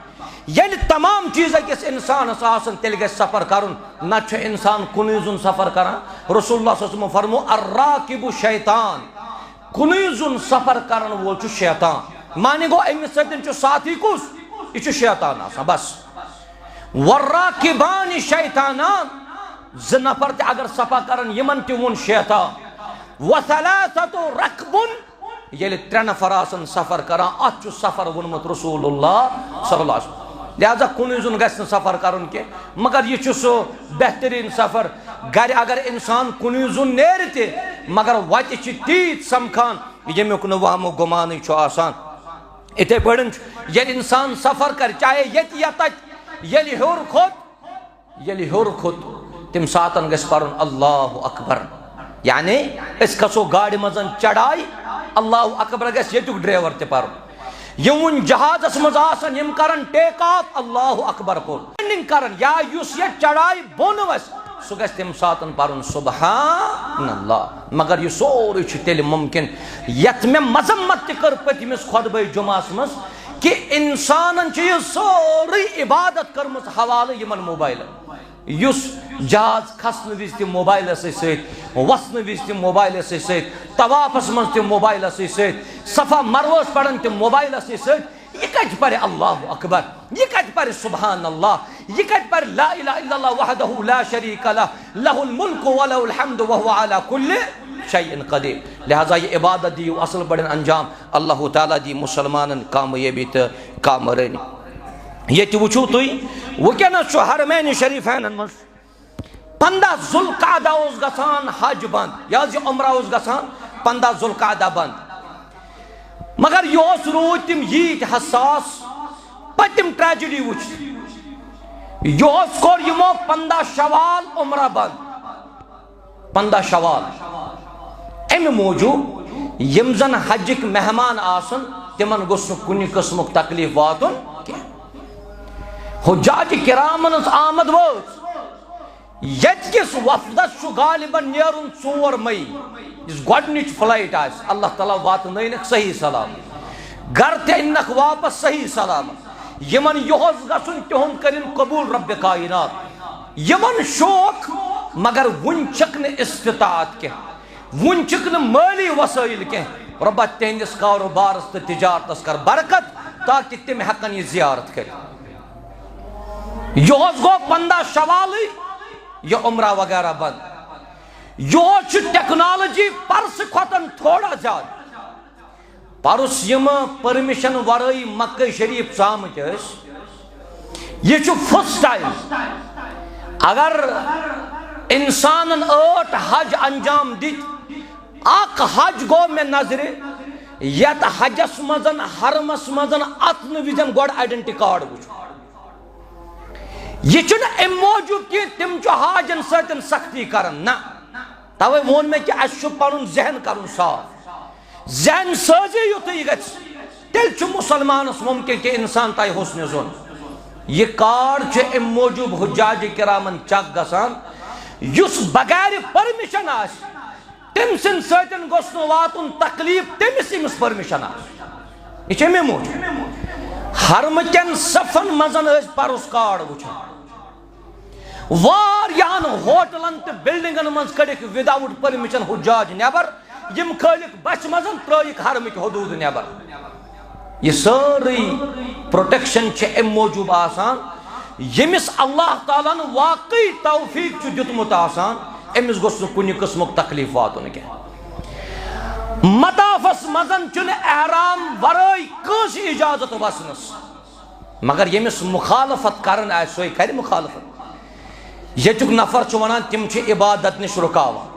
ییٚلہِ تمام چیٖز أکِس انسانس آسن تیٚلہِ گژھِ سفر کرُن نتہٕ چھُ انسان کُنُے زوٚن سفر کران رسول اللہ صلی اللہ علیہ وسلم فرمو الراکب شیطان کُنُے زوٚن سفر کرن وول چھُ شیطان معنی گوٚو أمِس سۭتۍ چھُ ساتھی کُس یہِ چھُ شیطان آسان بس والراکبان شیطانان زٕ نفر تہِ اگر سفر کرن یِمن تہِ ووٚن شیطان وثلاثۃ رکبن ییٚلہِ 3 نفر آسن سفر کران اتھ چھُ سفر ووٚنمُت رسول اللہ صلی اللہ علیہ وسلم لہذا کُنُے زوٚن گژھِ نہٕ سفر کرُن کینٛہہ مگر یہِ چھُ سُہ بہتریٖن سفر گرِ اگر انسان کُنُے زوٚن نیرِ تہِ مگر وتہِ چھِ تیٖتۍ سمکھان ییٚمیُک نہٕ وہمہٕ گُمانٕے چھُ آسان یِتھے پٲٹھۍ چھُ ییٚلہِ انسان سفر کرِ چاہے ییٚتہِ یا تتہِ ییٚلہِ ہیوٚر کھوٚت تمہِ ساتہٕ گژھِ پرُن اللہ اکبر یعنی أسۍ کھسو گاڑِ منٛز چڑاے اللہ اکبر گژھِ ییٚتیُک ڈرایور تہِ پرُن یِم وُنہِ جہازس منٛز آسن یِم کرن ٹیک of Allah Akbar cover landing کرن یا یُس ییٚتہِ چڑاے بۄن وسہِ سو گژھِ تمہِ ساتہٕ پرُن سبحان اللہ. مگر یہ سورُے چھُ تیٚلہِ مُمکِن یتھ مےٚ مذمت تہِ کٔر پٔتمِس خۄطبَے جُمعہس منٛز کہ انسانن چھِ یہِ سورُے عبادت کٔرمٕژ حوالہٕ یِمن موبایلن. یُس جہاز کھسنہٕ وِزِ تہِ موبایلسٕے سۭتۍ, وسنہٕ وِزِ تہِ موبایلسٕے سۭتۍ, طوافس منٛز تہِ موبایلسٕے سۭتۍ, صفا مروہس پرن تہِ موبایلسٕے سۭتۍ. یہ کتہِ پرِ اللہ اکبر, یہ کتہِ پرِ سبحان اللہ, یہ کتہِ پرِ لا الہ الا اللہ وحدہ لا شریک لہ لہ الملک ولہ الحمد وہو علی کل شیء قدیر. لہذا یہ عبادت دیو اصل بڑن انجام, اللہ تعالیٰ دی مسلمانن کامیابی تہٕ کامرٲنی. ییٚتہِ وٕچھِو تُہۍ وٕنکٮ۪نس چھُ حرمین شریفینن منٛز 15 ذوالقعدہ اوس گژھان حج بند, یہ حظ یہِ عمرہ اوس گژھان 15 ذوالقعدہ بند. مگر یہ روٗدۍ تِم ییٖتۍ حساس پٔتِم ٹریجڈی وٕچھ, یہ کوٚر یِمو 15 شوال عمرہ بند. 15 شوال امہِ موٗجوٗب یِم زن حجٕکۍ مہمان آسن تِمن گوٚژھ نہٕ کُنہِ قٕسمُک تکلیٖف واتُن کینٛہہ. حجاج کرامن ہٕنٛز آمد وٲژ. ییٚتہِ کِس وفدس چھُ غالباً نیرُن 4 مئی, یُس گۄڈنِچ فلائٹ آسہِ. اللہ تعالیٰ واتنٲینکھ صحیح سلامت, گھر تہِ أننکھ واپس صحیح سلامت. یمن یہوٚس گژھُن تِہُنٛد کٔرِنۍ قبوٗل رب کائنات. یمن شوق مگر وُنہِ چھکھ نہٕ استطاعت کینٛہہ, وُنہِ چھِکھ نہٕ مٲلی وسٲیِل کینٛہہ. رۄبا تِہنٛدِس کاروبارس تہٕ تجارتس کر برکت تاکہ تِم ہٮ۪کن یہِ زیارت کٔرِتھ. یہوٚس گوٚو 15 شوالٕے یہ عمرہ وغیرہ بند. یہ چھُ ٹیکنالوجی پرسہٕ کھۄتن تھوڑا زیادٕ. پرُس یِم پٔرمِشن ورٲے مکہ شریف ژامٕتۍ ٲسۍ, یہ چھُ فسٹ ٹائم. اگر انسانن 8 حج انجام دِتۍ, اکھ حج گوٚو مےٚ نظرِ یتھ حجس منٛز حرمس منٛز اژنہٕ وِزِ گۄڈٕ آیڈنٹی کارڈ وٕچھُن. یہ چھُنہٕ امہِ موٗجوٗب کہِ تِم چھُ حاجن سۭتۍ سختی کران, نہ, توے ووٚن مےٚ کہِ اَسہِ چھُ پنُن ذہن کرُن صاف. ذہن سٲزی یُتھُے گژھِ تیٚلہِ چھُ مُسلمانس مُمکِن کہِ انسان تایہِ حُسنِ ظُن. یہ کارڈ چھُ امہِ موٗجوٗب حجاج کرامن چک گژھان یُس بغیر پٔرمِشن آسہِ تٔمۍ سٕنٛدِ سۭتۍ گوٚژھ نہٕ واتُن تکلیٖف تٔمِس ییٚمِس پٔرمِشن آسہِ. یہ چھُ امی موٗجوٗب حرمہٕ کٮ۪ن صفن منٛز ٲسۍ پرُس کارڈ وٕچھان. واریاہن ہوٹلن تہٕ بلڈنگن منٛز کڑِکھ وداؤٹ پٔرمِشن حجاج نیبر, یم کھٲلِکھ بچہِ منٛز ترٲیِکھ حرمٕکۍ حدوٗد نیبر. یہ سٲرٕے پروٹیکشن چھِ امہِ موٗجوٗب آسان ییٚمِس اللہ تعالیٰ ہن واقعی توفیٖق چھُ دیُتمُت آسان أمِس گوٚژھ نہٕ کُنہِ قٕسمُک تکلیٖف واتُن کینٛہہ. مطافس منٛز چھُنہٕ احرام ورٲے کٲنٛسہِ اِجازت وسنس, مگر ییٚمِس مُخالفت کران آسہِ سُے کرِ مُخالفت. ییٚتیُک نفر چھُ ونان تِم چھِ عبادت نِش رُکاوان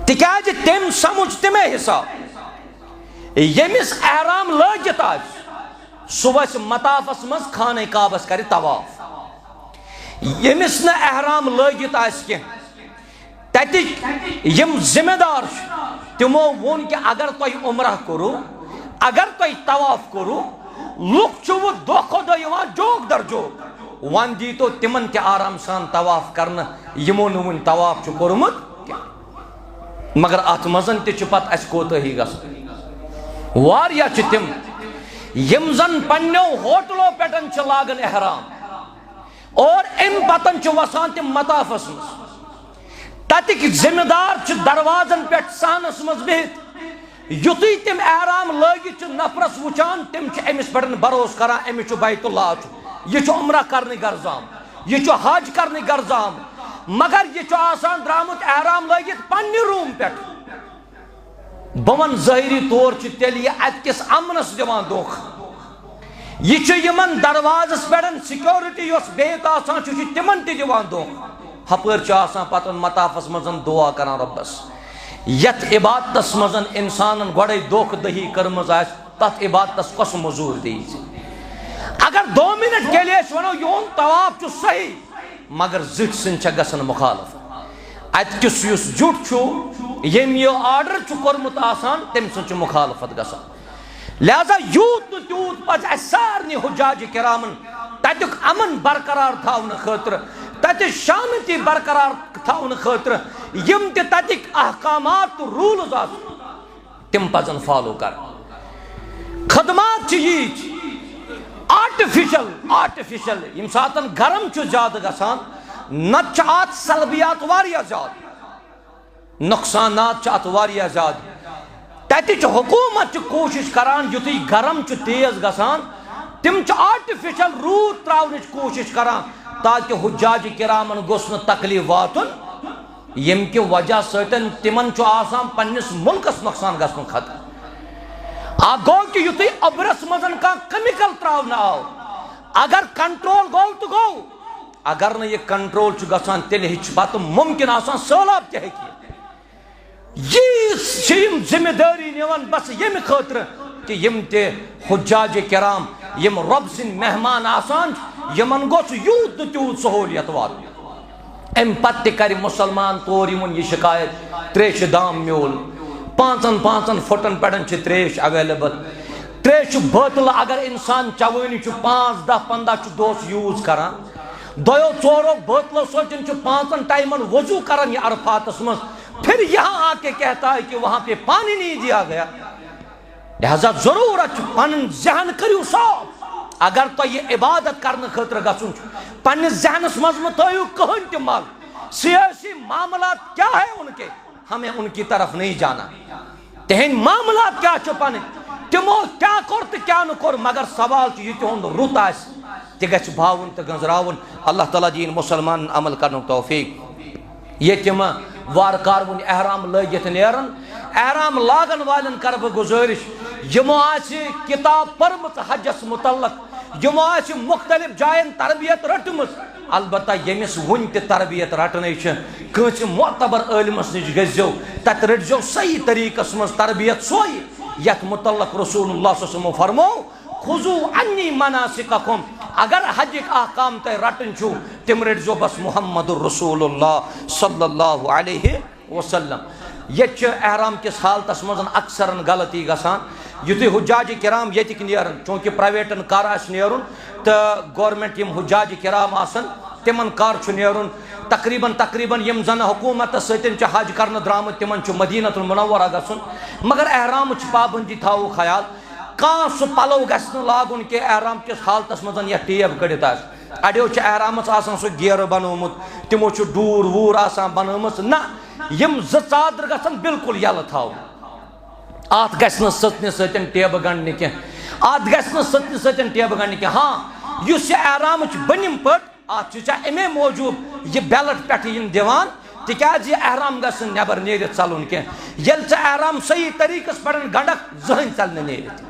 تِکیازِ تٔمۍ سمجھ تَمے حساب. ییٚمِس احرام لٲگِتھ آسہِ سُہ وسہِ مطافس منٛز خانہ کعبس کرِ طواف. ییٚمِس نہٕ احرام لٲگِتھ آسہِ کینٛہہ تتِکۍ یِم ذمہٕ دار چھِ تِمو ووٚن کہِ اگر تۄہہِ عمرہ کوٚروٕ, اگر تۄہہِ طواف کوٚروٕ, لُکھ چھُ وۄنۍ دۄہ کھۄتہٕ دۄہ یِوان جوک در جوک, وۄنۍ دیٖتو تِمن تہِ آرام سان طواف کرنہٕ یِمو نہٕ وُنہِ طواف چھُ کوٚرمُت کینٛہہ. مگر اتھ منٛز تہِ چھِ پتہٕ اسہِ کوتٲہی گژھان. واریاہ چھِ تِم یِم زن پننیو ہوٹلو پٮ۪ٹھ چھِ لاگان احرام اور امہِ پتہٕ چھِ وسان تِم مطافس منٛز. تتِکۍ ذمہٕ دار چھِ دروازن پٮ۪ٹھ سہنس منٛز بِہِتھ, یُتھُے تِم احرام لٲگِتھ چھِ نفرس وٕچھان تِم چھِ أمِس پٮ۪ٹھ بروسہٕ کران أمِس چھُ بیت اللہ چھُ, یہ چھُ عمرہ کرنہِ غرض آمُت, یہ چھُ حج کرنہِ غرض آمُت, مگر یہ چھُ آسان درامُت احرام لٲگِتھ پننہِ روٗم پٮ۪ٹھ. بہٕ وَنہٕ ظٲہری طور چھُ تیٚلہِ یہِ اَتہِ کِس امنس دِوان دھوکہٕ. یہ چھُ یِمن دروازس پٮ۪ٹھ سِکیورٹی یۄس بِہِتھ آسان چھِ تِمن تہِ دِوان دھوکہٕ. ہپٲرۍ چھُ آسان پتہٕ مطافس منٛز دُعا کران رۄبس. یتھ عبادتس منٛز انسانن گۄڈے دھوکہٕ دہی کٔرمٕژ آسہِ تتھ عبادتس کۄس موٚزوٗرۍ دِیہِ. اگر 2 منٹ کے لیے أسۍ ونو یِہُنٛد طواف چھُ صحیح مگر زِٹھۍ سٕنٛدۍ چھےٚ گژھان مُخالفت. اتہِ کِس یُس زیُٹھ چھُ ییٚمۍ یہِ آرڈر چھُ کوٚرمُت آسان تٔمۍ سٕنٛز چھِ مُخالفت گژھان. لہذا یوٗت تہٕ تیوٗت پزِ اسہِ سارنٕے حجاج کرامن تتیُک امن برقرار تھاونہٕ خٲطرٕ تت شانتی برقرار تھاؤن خاطر یم تہ تتک احکامات تو رولز تم پزن فالو کر. خدمات چھ یہ آرٹیفیشل یم ساتن گرم چھ زیادہ گژھان نت چھ ات سلبیات واریاہ زیادہ نقصانات چھ ات واریاہ زیادہ. تتہ چھ حکومت چھ کوشش کران یتھے گرم چھ تیز گژھان تم چھ آرٹیفیشل روٗد تراونٕچ کوشش کران تاکہ حجاج کرامن گوٚژھ نہٕ تکلیف واتُن یم کہ وجہ سۭتۍ تمن چھ آسان پننس ملکس نقصان گژھنُک خطرٕ. گو کہ یتھے ابرس مزن کا کیمیکل تراؤن آو اگر کنٹرول گو تو گو اگر نہ یہ کنٹرول چھ گژھان تیلہِ ہیٚچھ پتہٕ ممکن آسان سہلاب تہِ ہیٚکہِ. یہ ذمہ داری نِوان بس ییٚمہِ خٲطرٕ کہ یم تہِ حجاج کرام یم رب سٕنٛدۍ مہمان آسان یمن گوٚژھ یوٗت تہٕ تیوٗت سہولیت واتُن. امہِ پتہٕ تہِ کرِ مسلمان طور یمن یہ شکایت تریشہِ دام میول 5 فٹن پٮ۪ٹھ چھ تریش اویلیبل. تریش بٲتل اگر انسان چوٲنی چھ 5 10 15 چھ دۄہس یوٗز کران دۄیو ژورو بٲتلو سۭتۍ چھ 5 ٹائمن وضو کران یہ عرفاتس مز پھر یہاں آ کے کہتا ہے کہ وہاں پہ پانی نہیں دیا گیا. لہذا ضرورت پن ذہن کریو صاف اگر تو یہ عبادت کرنے خاطر گژھُن پنہ ذہنس مز مہ تھٲیِو کٕہٕنۍ تہِ مل. سیاسی معاملات کیا ہے ان کے ہمیں ان کی طرف نہیں جانا. تہند معاملات کیا چھ پن تمو کیا کور تو کیا نہ کور مگر سوال چھ یہ تہند رُت آس تہ گژھِ بھاوُن تہ گنزراوُن. اللہ تعالیٰ دین مسلمان عمل کرنُک توفیق. یہ تم وارکار ون احرام لٲگِتھ نیرن احرام لاگن والن کر بہ گزارش یمو آسہِ کتاب پٔرمٕژ حجس متعلق یمو آسہِ مختلف جائن تربیت رٹمٕژ البتہ یمس ون تہ تربیت رٹنے کٲنٛسہِ معتبر عٲلمس نش گژھو تت رٹزو صحیح طریقس مز تربیت سوے یتھ متعلق رسول اللہ صلی اللہ علیہ وسلم فرمو خذوا عنی مناسککم. اگر حجک احکام تہ رٹن چھو تم رٹزو بس محمد رسول اللہ صلی اللہ علیہ وسلم. یہ احرام کس حالتس مز اکثر غلطی گژھان یتھے حجاج کرام یتک نیرن چونکہ پرائیویٹن کار آس نیرن تو گورنمنٹ یم حجاج کرام آسن تمن کار چھ نیرن تقریباً یم زن حکومت ستن چھ حج کرنے درامت تمن چھ مدینۃ المنورہ گژھن مگر احرام چھ پابندی تھاو خیال کان سہ پلو گژھِ نہٕ لاگُن کہ احرام کس حالتس مز یہ ٹیب کڑت آس. اڑیو چھ احرامس آسان سہ گیر بنومت تمو چھ ڈور وور آسان بنٲمٕژ نہ یم زٕ ژادر گژھن بالکل یلہٕ تھاوُن. ات گژھِ نہٕ سٕژنہِ سۭتۍ ٹیبہٕ گنڈنہِ کینٛہہ ات گژھِ نہٕ سٕژنہِ سۭتۍ ٹیبہٕ گنڈنہِ کینٛہہ. ہاں یُس یہِ احرامٕچ بٔنِم پٔٹ ات چھِ امے موٗجوٗب یہِ بیلٹ پٮ۪ٹھٕ یِم دِوان تِکیازِ یہِ احرام گژھِ نہٕ نٮ۪بر نیٖرِتھ ژلُن کینٛہہ. ییٚلہِ ژٕ احرام صحیح طریٖقس پٮ۪ٹھ گنڈکھ زٕہٕنۍ ژلہِ نہٕ نیٖرِتھ.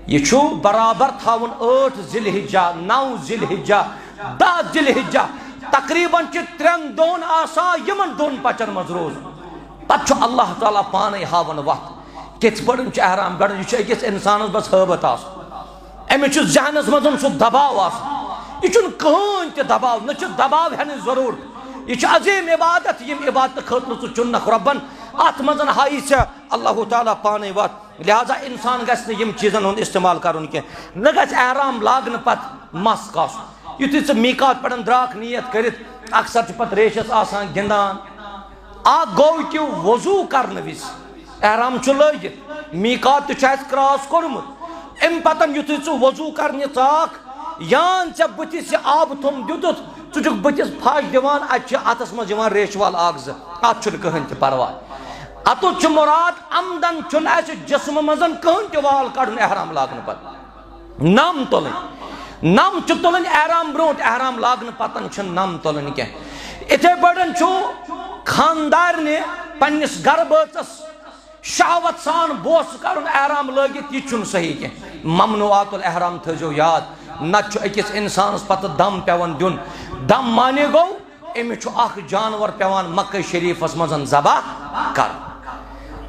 یہ چھُ برابر تھاوُن 8 ذی الحجہ 9 ذی الحجہ 10 ذی الحجہ تقریباً چھِ 3 دۄہن آسان یمن دۄن پچن منٛز روزُن. پتہٕ چھُ اللہ تعالیٰ پانے ہاوان وتھ کِتھ پٲٹھۍ چھُ احرام گنڈُن. یہ چھُ أکِس انسانس بس ہٲبت آسان أمِس چھُ ذہنس منٛز سُہ دباو آسان یہ چھُنہٕ کٕہٕنۍ تہِ دباو نہ چھُ دباو ہٮ۪نٕچ ضروٗرت. یہ چھُ عظیٖم عبادت یم عبادت خٲطرٕ ژٕ چُنکھ رۄبن ات منٛز ہایی ژےٚ اللہ تعالیٰ پانے وتھ. لہذا انسان گژھِ نہٕ یم چیٖزن ہُنٛد استعمال کرُن کینٛہہ. نہ گژھِ احرام لاگنہٕ پتہٕ مس کاسُن. یُتھُے ژٕ میٖقات پٮ۪ٹھ درٛاکھ نیت کٔرِتھ اکثر چھُ پتہٕ ریشس آسان گِنٛدان. اکھ گوٚو کہِ وضوٗ کرنہٕ وِزِ احرام چھُ لٲگِتھ میٖقات تہِ چھُ اسہِ کراس کوٚرمُت امہِ پتہٕ یُتھُے ژٕ وضوٗ کرنہِ ژاکھ یان ژےٚ بٕتھِس یہِ آبہٕ تھوٚم دِتُتھ ژٕ چھُکھ بٕتھِس پھش دِوان اتہِ چھِ اتھس منٛز یِوان ریشہٕ وال اکھ زٕ اتھ چھُنہٕ کٕہٕنۍ تہِ پرواے. اتُتھ چھُ مُراد عمدن چھُنہٕ اسہِ جسمہٕ منٛز کٕہٕنۍ تہِ وال کڑُن احرام لاگنہٕ پتہٕ. نم تُلٕنۍ نم چھِ تُلٕنۍ احرام برونٛٹھ احرام لاگنہٕ پتہٕ چھِنہٕ نم تُلٕنۍ کینٛہہ. اِتھے پٲٹھۍ چھُ خاندارنہِ پننس گرٕ بٲژس شہوت سان بوسہٕ کرُن احرام لٲگِتھ یہ چھُنہٕ صحیح کینٛہہ. ممنوعات الاحرام تھٲیزیو یاد نتہٕ چھُ أکِس انسانس پتہٕ دم پیوان دیُن. دم معنی گوٚو أمِس چھُ اکھ جانور پیوان مکہ شریفس منٛز ذبح کرُن.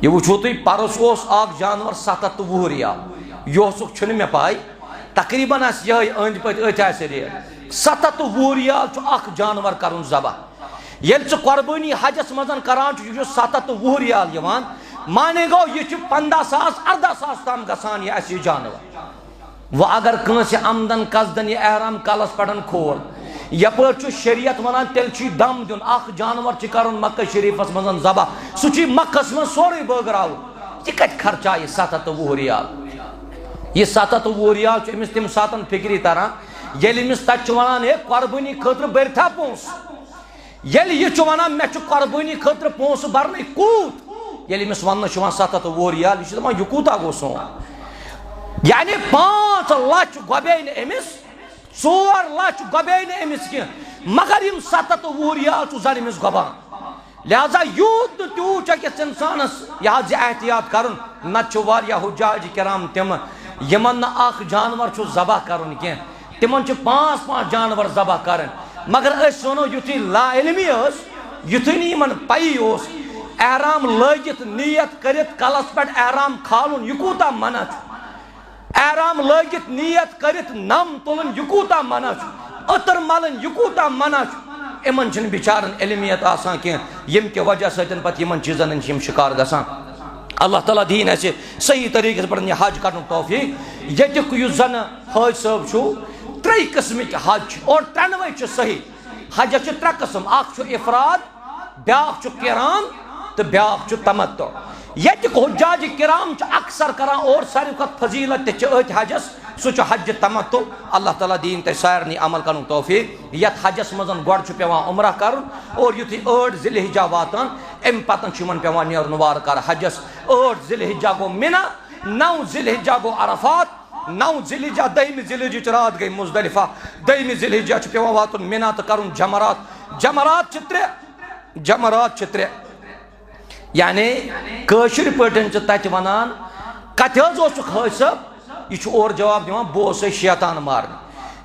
یہ وٕچھو تُہۍ پرُس اوس اکھ جانور 720 رِیال یہِ اوسُکھ چھُنہٕ مےٚ پاے تقریٖباً آسہِ یِہٕے أنٛدۍ پٔکۍ أتھۍ آسہِ ریٹ 720 رِیال چھُ اکھ جانور کرُن ذبح. ییٚلہِ ژٕ قۄربٲنی حجس منٛز کران چھُ یہِ چھُ 720 رِیال یِوان معنی گوٚو یہِ چھُ 15,000 18,000 تام گژھان یہِ اسہِ یہِ جانور. وۄنۍ اگر کٲنٛسہِ عمدن قصدن یہِ احرام کلس پٮ۪ٹھ کھول یپر شریعت ونان تیل چھ دم دن اخ جانور چھ کرن مکہ شریفس مزن ذبح سہ چھ مکہس من سورے بٲگراو یہ کت خرچہ یہ 720 ریال یہ 720 ریال چھ امس تم ساتن فکری تران یل امس تت ونان ہے قربانی خاطر برتھا پونس یل یہ ونان مے قربانی خاطر پونس برنے کوت یل امس ون 720 ریال یہ دپان یہ کوتا گو سون یعنی 5 لچھ گوبے امس 4 لچھ گوبے امس کی مگر یم 720 ریال چھ زن امس گوبان لہذا یوت تیوت چکس انسانس یہ احتیاط کرن نت حجاج کرام تم یمن اخ جانور چھ ذبح کرن کی تمن 5 جانور ذبح کرن مگر اس ونو یتھی لا علمی اس یتھی نیمن پئی اس احرام لگت نیت کرت کلس پہ احرام کھالن یہ کوتا منع احرام لگت نیت کرت نم تلن یہ کوتا منع عطر ملن یہ کوتا منع امن چھ بچارن علمیت آسان کی یم کی وجہ سۭتۍ پتہ یمن چیزن ہم شکار گژھان اللہ تعالیٰ دین اسے صحیح طریقے سے یہ حج کرن توفیق یتک یس زن حاج صاحب چھو 3 قسمک حج اور 3 چھ صحیح حجس چھ 3 قسم اخ چھ افراد بیاکھ چھ قران تو بیاکھ چھ تمتع یتک حجاج کرام چھ اکثر کران اور ساروی کھت فضیلت تہ چھ حجس سہ چھ حج تمتع اللہ تعالیٰ دین تہ سارنی عمل کرن توفیق یت حجس مزن گۄڈٕ چھُ پیوان عمرہ کرن اور یتھی 8 ذی الحجہ واتان ام پتن چھ یمن پیوان نیرن وار کر حجس 8 ذی الحجہ گو منی 9 ذی الحجہ گو عرفات 9 ذی الحجہ 2 ذی الحجہ رات گئی مزدلفہ 2 ذی الحجہ چھ پیوان واتن منی تو کرن جمرات چھ 3 یعنی کٲشِر پٲٹھۍ چھ تتہِ ونان کتہِ حظ اوسُکھ حٲج صٲب یہ اور جواب دیوان بہٕ اوسے شیطان مارن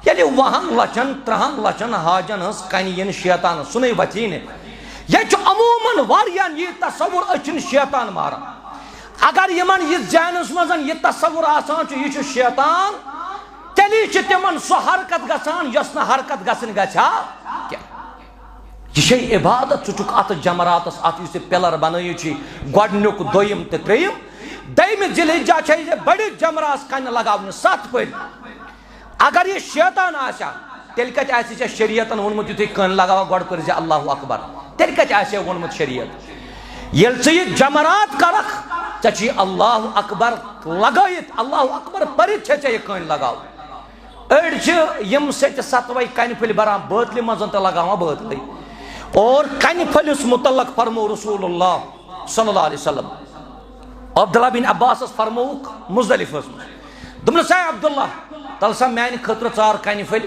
ییٚلہِ 20 لچھن 30 لچھن حاجن ہنٛز کنہِ ین شیطان سُنے وتھی نہٕ یہ چھُ عموٗمن واریاہن یہ تصور أسۍ شیطان ماران اگر یمن یہ ذہنس منٛز یہ تصور آسان چھُ یہ چھُ شیطان تیٚلی چھِ تِمن سۄ حرکت گژھان یۄس نہٕ حرکت گژھٕنۍ گژھِ ہا کینٛہہ یہ چھے عبادت ژٕ چھُکھ اتھ جمراتس اتھ یُس یہِ پِلر بنٲیِتھ چھُے گۄڈنیُک دوٚیِم تہٕ ترٛیٚیِم 2 ذی الحجہ چھے یہ بڑس جمراس کنہ لگاونہ 7 پٔلۍ اگر یہ شیطان آسیا تیٚلہِ کتہِ آسہِ ژےٚ شریعتن ووٚنمُت یُتھُے کٔنۍ لگاوان گۄڈٕ کٔرۍ زِ اللہ اکبر تیٚلہِ کتہِ آسہِ ووٚنمُت شریعت ییٚلہِ ژٕ یہِ جمرات کرکھ ژےٚ چھُے اللہ اکبر لگٲیِتھ اللہ اکبر پٔرِتھ چھے ژےٚ یہِ کٔنۍ لگاوٕنۍ أڑۍ چھِ یِم سیٚٹہِ 7 کنہِ پھٔلۍ بران بٲتلہِ منٛز تہٕ لگاوان بٲتلٕے اور کنہِ پھٔلِس متعلق فرمو رسول اللہ صلی اللہ علیہ وسلم عبداللہ بن عباس فرموک مزدلفس مز دپنس اے عبداللہ تل سا میانہ خطر ژار کنہ پھل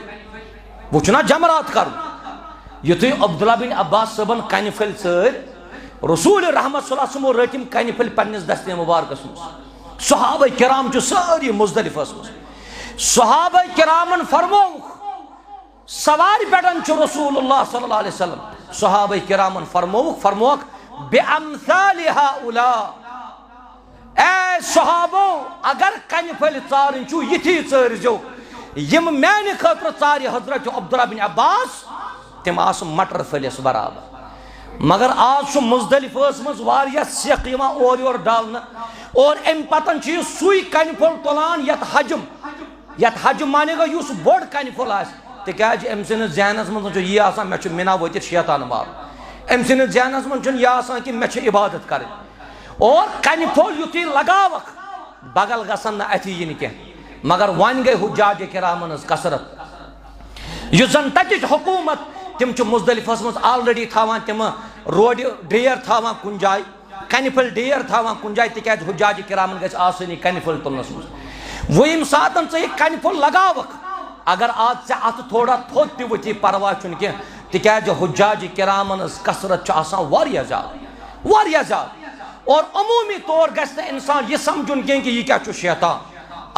وہ چھنا جمرات کر یتھے عبداللہ بن عباس صبن کنہ پھل ژر رسول رحمت صلی اللہ علیہ وسلم رٹم کنہ پھل پنس دستے مبارکس مز صحابہ کرام چھ ساری مزدلفس مز صحابہ کرامن فرموک سواری پٹن چھ رسول اللہ صلی اللہ علیہ وسلم صحابہ کرامن فرموک بامثال هؤلاء اے صحابو اگر کنہ پھل ژارن چھو یتھی ژٲرزیو یم میانہ خاطر ژارِ حضرت عبداللہ بن عباس تم آس مٹر پھلس برابر مگر آج چھ مزدلفس مز واریاہ سیکھ یوان اور یور ڈالنہ اور ام پتن چھ سوی کنہ پھل تلان یت حجم مانے گا یس بوڑ کنہ پھل آس تکیاز ام سن ذہنس مز یہ آسان مے چھ منا وتھ شیطان مار ام سن ذہنس مز یہ آسان کہ مے چھ عبادت کریں اور کنہ پھول یتھی لگاوکھ بغل گژھن اتھی ین کی مگر ون گئی حجاج کرامن ہز کثرت یس زن تتچ حکومت تم چھ مزدلفس مز آلریڈی تھاوان تم روڈ ڈیر تھاوان کن جائے کنہ پھل ڈیر تھاوان کن جائے تکیاز حجاج کرامن گژھِ آسانی کنہ پھل تلنس مز وہ یم ساتن ژٕ یہ کنہ پھل لگاوکھ اگر آج ژےٚ اتھ تھوڑا تھوٚد تہِ ؤتھی پرواہ چھُنہٕ کینٛہہ تکیاز حجاج کرامن ہز کثرت چھ آسان واریاہ زیادٕ اور عمومی طور گژھِ نہٕ انسان یہ سمجھن کینٛہہ کہ یہ کیا چھُ شیطان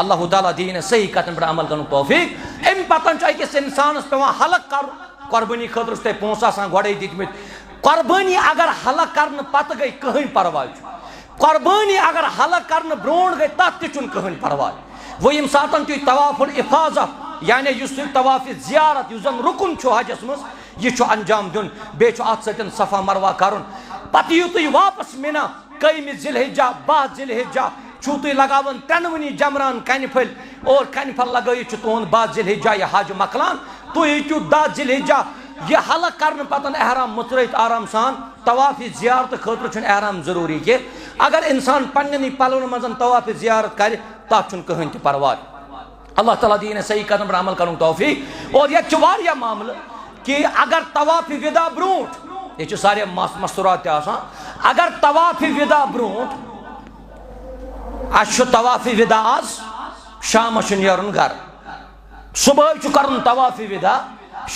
اللہ تعالیٰ دین صحیح کتن پہ عمل کرن توفیق ام پتن چھ أکِس انسانس پیوان حلق کر قربانی خاطر تہ پونسہٕ آسان گۄڈے دِتمٕتۍ قربانی اگر حلق کرنہٕ پتہٕ گئی کٕہٕنۍ پرواے چھُ قربانی اگر حلق کرنہٕ برونٛٹھ گئی تتھ تہِ چھُنہٕ کٕہٕنۍ پرواے وہ یم ساتن تُہۍ طواف الافاظہ یعنی یُس تُہۍ طواف زیارت یُس زن رکن چھُ حجس منٛز یہ چھُ انجام دیُن بیٚیہِ چھُ اتھ سۭتۍ صفا مروہ کرُن پتہٕ یِیِو تُہۍ واپس مِنا 1 ذی الحجہ 12 ذی الحجہ چھو تُہۍ لگاوان 3 جمران کنہ پھل اور کنہ پھل لگٲیِتھ چھُ تُہُنٛد 12 ذی الحجہ یہ حج مۄکلان تو ہیچو 10 ذی الحجہ یہ حلق کرنے پتن احرام مترت آرام سان طواف زیارت خاطر چھن احرام ضروری کہ اگر انسان پننی پلون مزن طواف زیارت کرے تات چھن کہن تہ پرواہ اللہ تعالیٰ دین صحیح قدم پر عمل کرن توفیق اور یہ چواریا معاملہ کہ اگر طواف ودا برونٹ یہ سارے مستورات تہ آسان اگر طواف ودا برونٹ اس طواف ودا آز شام نیرن گھر صبح کرن طواف ودا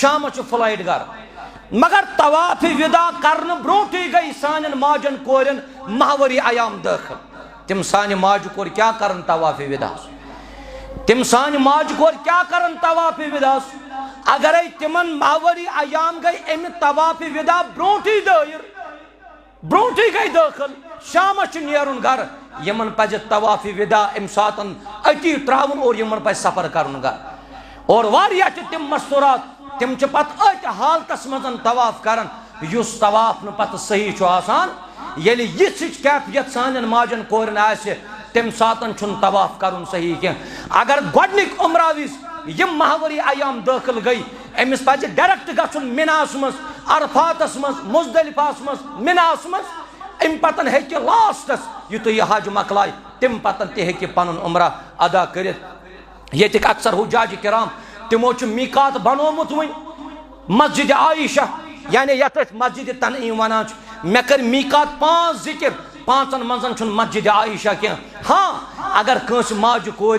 شام فلائٹ گھر مگر طواف ودا کرن برونٹی گئی سان ماجن کورن ماہوری ایام داخل تم سان ماج کور کیا کرن طواف ودا تم سان ماج کور کیا کرن طواف ودا اگر تمن ماہوری ایام گئی ام طواف ودا برونٹی دائر برونٹی گئی داخل شام نیرن گھر یمن پز طواف ودا ام ساتن اتی تراون اور یمن پز سفر کرن گھر اور واریاہ تم مستورات تم پتہ ات حالتس مزن طواف کرن یس طواف پتہ صحیح آسان یلی یھ کیفیت سان ماجن کورن آسہ تم ساتن چھن طواف کرن صحیح کی اگر گۄڈنیک عمرہ وز یم ماہوری ایام داخل گئی امس پزِ ڈائریکٹ گژھُن مِناہس منٛز عرفاتس منٛز مزدلفہس منٛز مِناہس منٛز ام پتن ہیکہِ لاسٹس یُتھُے یہ حج مکلائے تم پتن تہِ ہیکہِ پنُن عمرہ ادا کٔرِتھ ییٚتِکۍ اکثر حجاج کرام تمو چھ میقات بنومت ون مسجد عائشہ یعنی یت مسجد تنعیم ونان مے کر میقات 5 ذکر 5 منزن چھن مسجد عائشہ کی ہاں اگر کنس ماج کور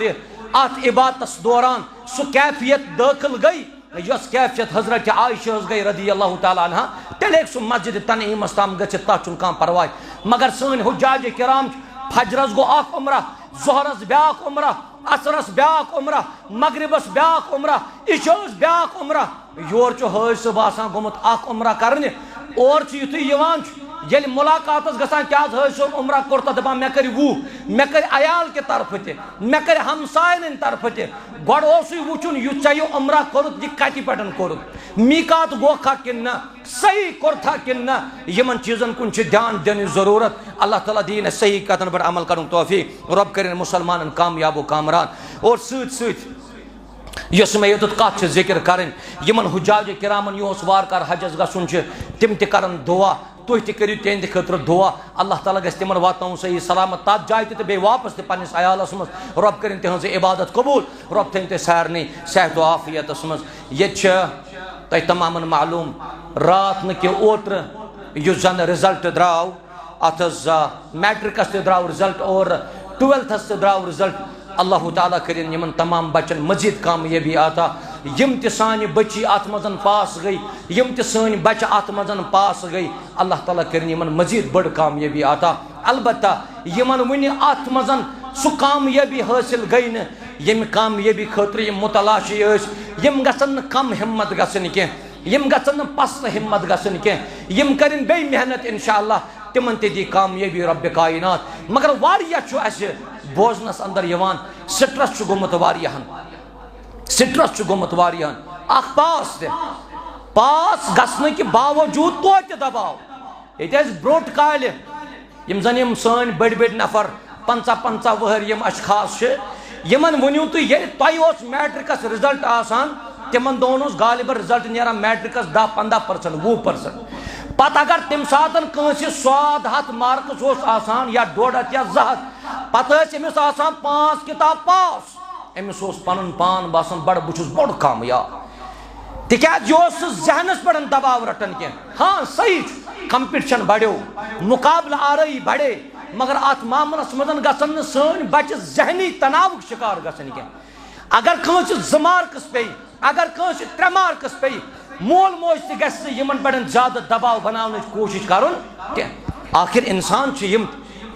ات عبادتس دوران سو کیفیت داخل گئی یس کیفیت حضرت عائشہ گئی رضی اللہ تعالی عنہ تیل سو مسجد تنعیم تام گھت تک چھن کان پرواہ مگر سن حجاج کرام فجرس گو اخ عمرہ ظہرس بیاکھ عمرہ عصرس بیاکھ عمرہ مغربس بیاکھ عمرہ عشاءس بیاکھ عمرہ یور حج صاحب آسان گومت اخ عمرہ کرنے اور یتھے یوان یل ملاقاتس گژھان کیا حج صاحب عمرہ کور تو دپان مے کر 20 مے کر عیال کے طرف تہ مے کر ہمسائن طرف تہ گۄڈٕ اوسُے وٕچھُن یہِ ژےٚ عمرہ کوٚرُتھ یہِ کتہِ پٮ۪ٹھ کوٚرُتھ میقات گوکھا کِنہٕ نہ صحیح کوٚرتھا کِنہٕ نہ یمن چیزن کُن چھِ دھیان دِنٕچ ضروٗرت اللہ تعالیٰ دِیہِ اَسہِ صحیح کتن پٮ۪ٹھ عمل کرُن توفیق رۄب کٔرِنۍ مُسلمانن کامیاب و کامران اور سۭتۍ سۭتۍ یۄس مےٚ یوٚتَتھ کتھ چھِ ذکر کرٕنۍ یمن حجاج کرامن یِہُس وارٕ کارٕ حجس گژھُن چھُ تِم تہِ کرن دعا تُہۍ تہِ کٔرِو تِہنٛدِ خٲطرٕ دعا اللہ تعالیٰ گژھِ تِمن واتناوُن صحیح سلامت تتھ جایہِ تہِ تہٕ بیٚیہِ واپس تہِ پننِس عیالس منٛز رۄب کٔرِنۍ تِہنٛز عبادت قبوٗل رۄب تھٲیِن تُہۍ سارنٕے صحت و عافیتس منٛز ییٚتہِ چھِ تۄہہِ تمامن معلوٗم رات نہٕ کینٛہہ اوترٕ یُس زن رِزلٹ درٛاو اتھ حظ میٹرکس تہِ درٛاو رِزلٹ اور 12تھس تہِ درٛاو رِزلٹ اللہ تعالیٰ کٔرِنۍ یمن تمام بچن مزید کامیٲبی عطا یم تہِ سانہِ بچی اتھ منٛز پاس گٔے یم تہِ سٲنۍ بچہ اتھ منٛز پاس گٔے اللہ تعالیٰ کٔرِنۍ یمن مزید بٔڑ کامیٲبی عطا البتہ یمن وُنہِ اتھ منٛز سُہ کامیٲبی حٲصِل گٔے نہٕ ییٚمہِ کامیٲبی خٲطرٕ یِم متلاشی ٲسۍ یم گژھن نہٕ کم ہمت گژھٕنۍ کینٛہہ یم گژھن نہٕ پست ہمت گژھٕنۍ کینٛہہ یم کرن بیٚیہِ محنت انشاءاللہ تمن تہِ دی کامیٲبی رب کائنات مگر واریاہ چھُ اسہِ بوزنس اندر یوان سٹرس چھُ گوٚمُت واریاہن سٹرس چھُ گوٚمُت واریاہن اکھ پاس تہِ پاس گژھنٕکہِ باوجوٗد توتہِ دباو ییٚتہِ ٲسۍ برونٛٹھ کالہِ یم زن یم سٲنۍ بٔڑۍ بٔڑۍ نفر 50 وٕہٕرۍ یم اشخاص چھِ یمن ؤنِو تُہۍ ییٚلہِ تۄہہِ اوس میٹرکس رِزلٹ آسان تمن دۄہن اوس غالباً رِزلٹ نیران میٹرکس 10-15% 20% پتہٕ اگر تمہِ ساتہٕ کٲنٛسہِ 100 مارکس اوس آسان یا 150 یا 200 پتہٕ ٲسۍ أمِس آسان 5 کِتاب پاس أمِس اوس پنُن پان باسان بڑٕ بہٕ چھُس بوٚڑ کامیاب تِکیٛازِ یہِ اوس سُہ ذہنس پٮ۪ٹھ دباو رٹان کینٛہہ ہاں صحیح چھُ کمپٹیشن بڑیو مقابلہٕ آرٲیی بڑے مگر اتھ معاملس منٛز گژھن نہٕ سٲنۍ بچہِ ذہنی تناوُک شکار گژھٕنۍ کینٛہہ اگر کٲنٛسہِ 2 مارکس پیٚیہِ اگر کٲنٛسہِ 3 مارکس پیٚیہِ مول موج تہِ گژھِ نہٕ یمن پٮ۪ٹھ زیادٕ دباو بناونٕچ کوٗشش کرُن کینٛہہ آخر انسان چھُ یم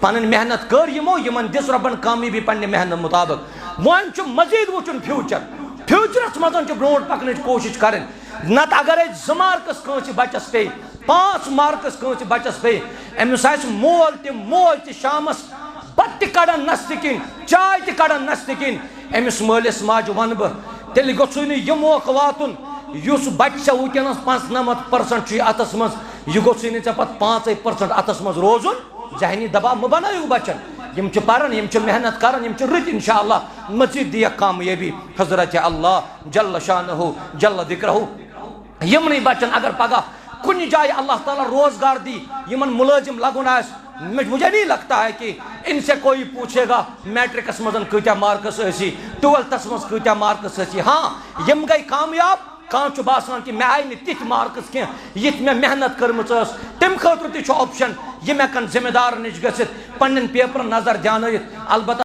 پنٕنۍ محنت کٔر یمو یمن دِژ رۄبن کامیٲبی پننہِ محنت مطابق وۄنۍ چھُ مزید وٕچھُن فیوچرس منٛز چھُ برونٛٹھ پکنٕچ کوٗشش کرٕنۍ نتہٕ اگرے 2 مارکس کٲنٛسہِ بچس پیٚیہِ 5 مارکس کٲنٛسہِ بچس پیٚیہِ أمِس آسہِ مول تہِ موج تہِ شامس بتہٕ تہِ کڑان نستہِ کِنۍ چاے تہِ کڑان نستہِ کِنۍ أمِس مٲلِس ماجہِ ونہٕ بہٕ تیٚلہِ گوٚژھُے نہٕ یہِ موقعہٕ واتُن یُس بچہِ ژےٚ ونکیٚنس 95% چھُے اتھس منٛز یہِ گوٚژھُے نہٕ ژےٚ پتہٕ 5% اتھس منٛز روزُن ذہنی دباو مہ بنٲیِو بچن یم چھ پرن یم چھ محنت کرن یم چھ رت انشاءاللہ مزید دیکھ کامیابی حضرت اللہ جل شانہ جل ذکرہ یمنی بچن اگر پگہ کن جائے اللہ تعالیٰ روزگار دی یمن ملازم لگن آس مجھے نہیں لگتا ہے کہ ان سے کوئی پوچھے گا میٹرکس مزن کتیا مارکس اسی 12th مز کتیا مارکس اسی ہاں یم گئی کامیاب کان چھ باسان کہ میں آئی نہیں تیت مارکس کی یت میں محنت کرمت تم خاطر تہ آپشن یہ میں کن ذمہ دار نش گھت پنن پیپرن نظر دیانت البتہ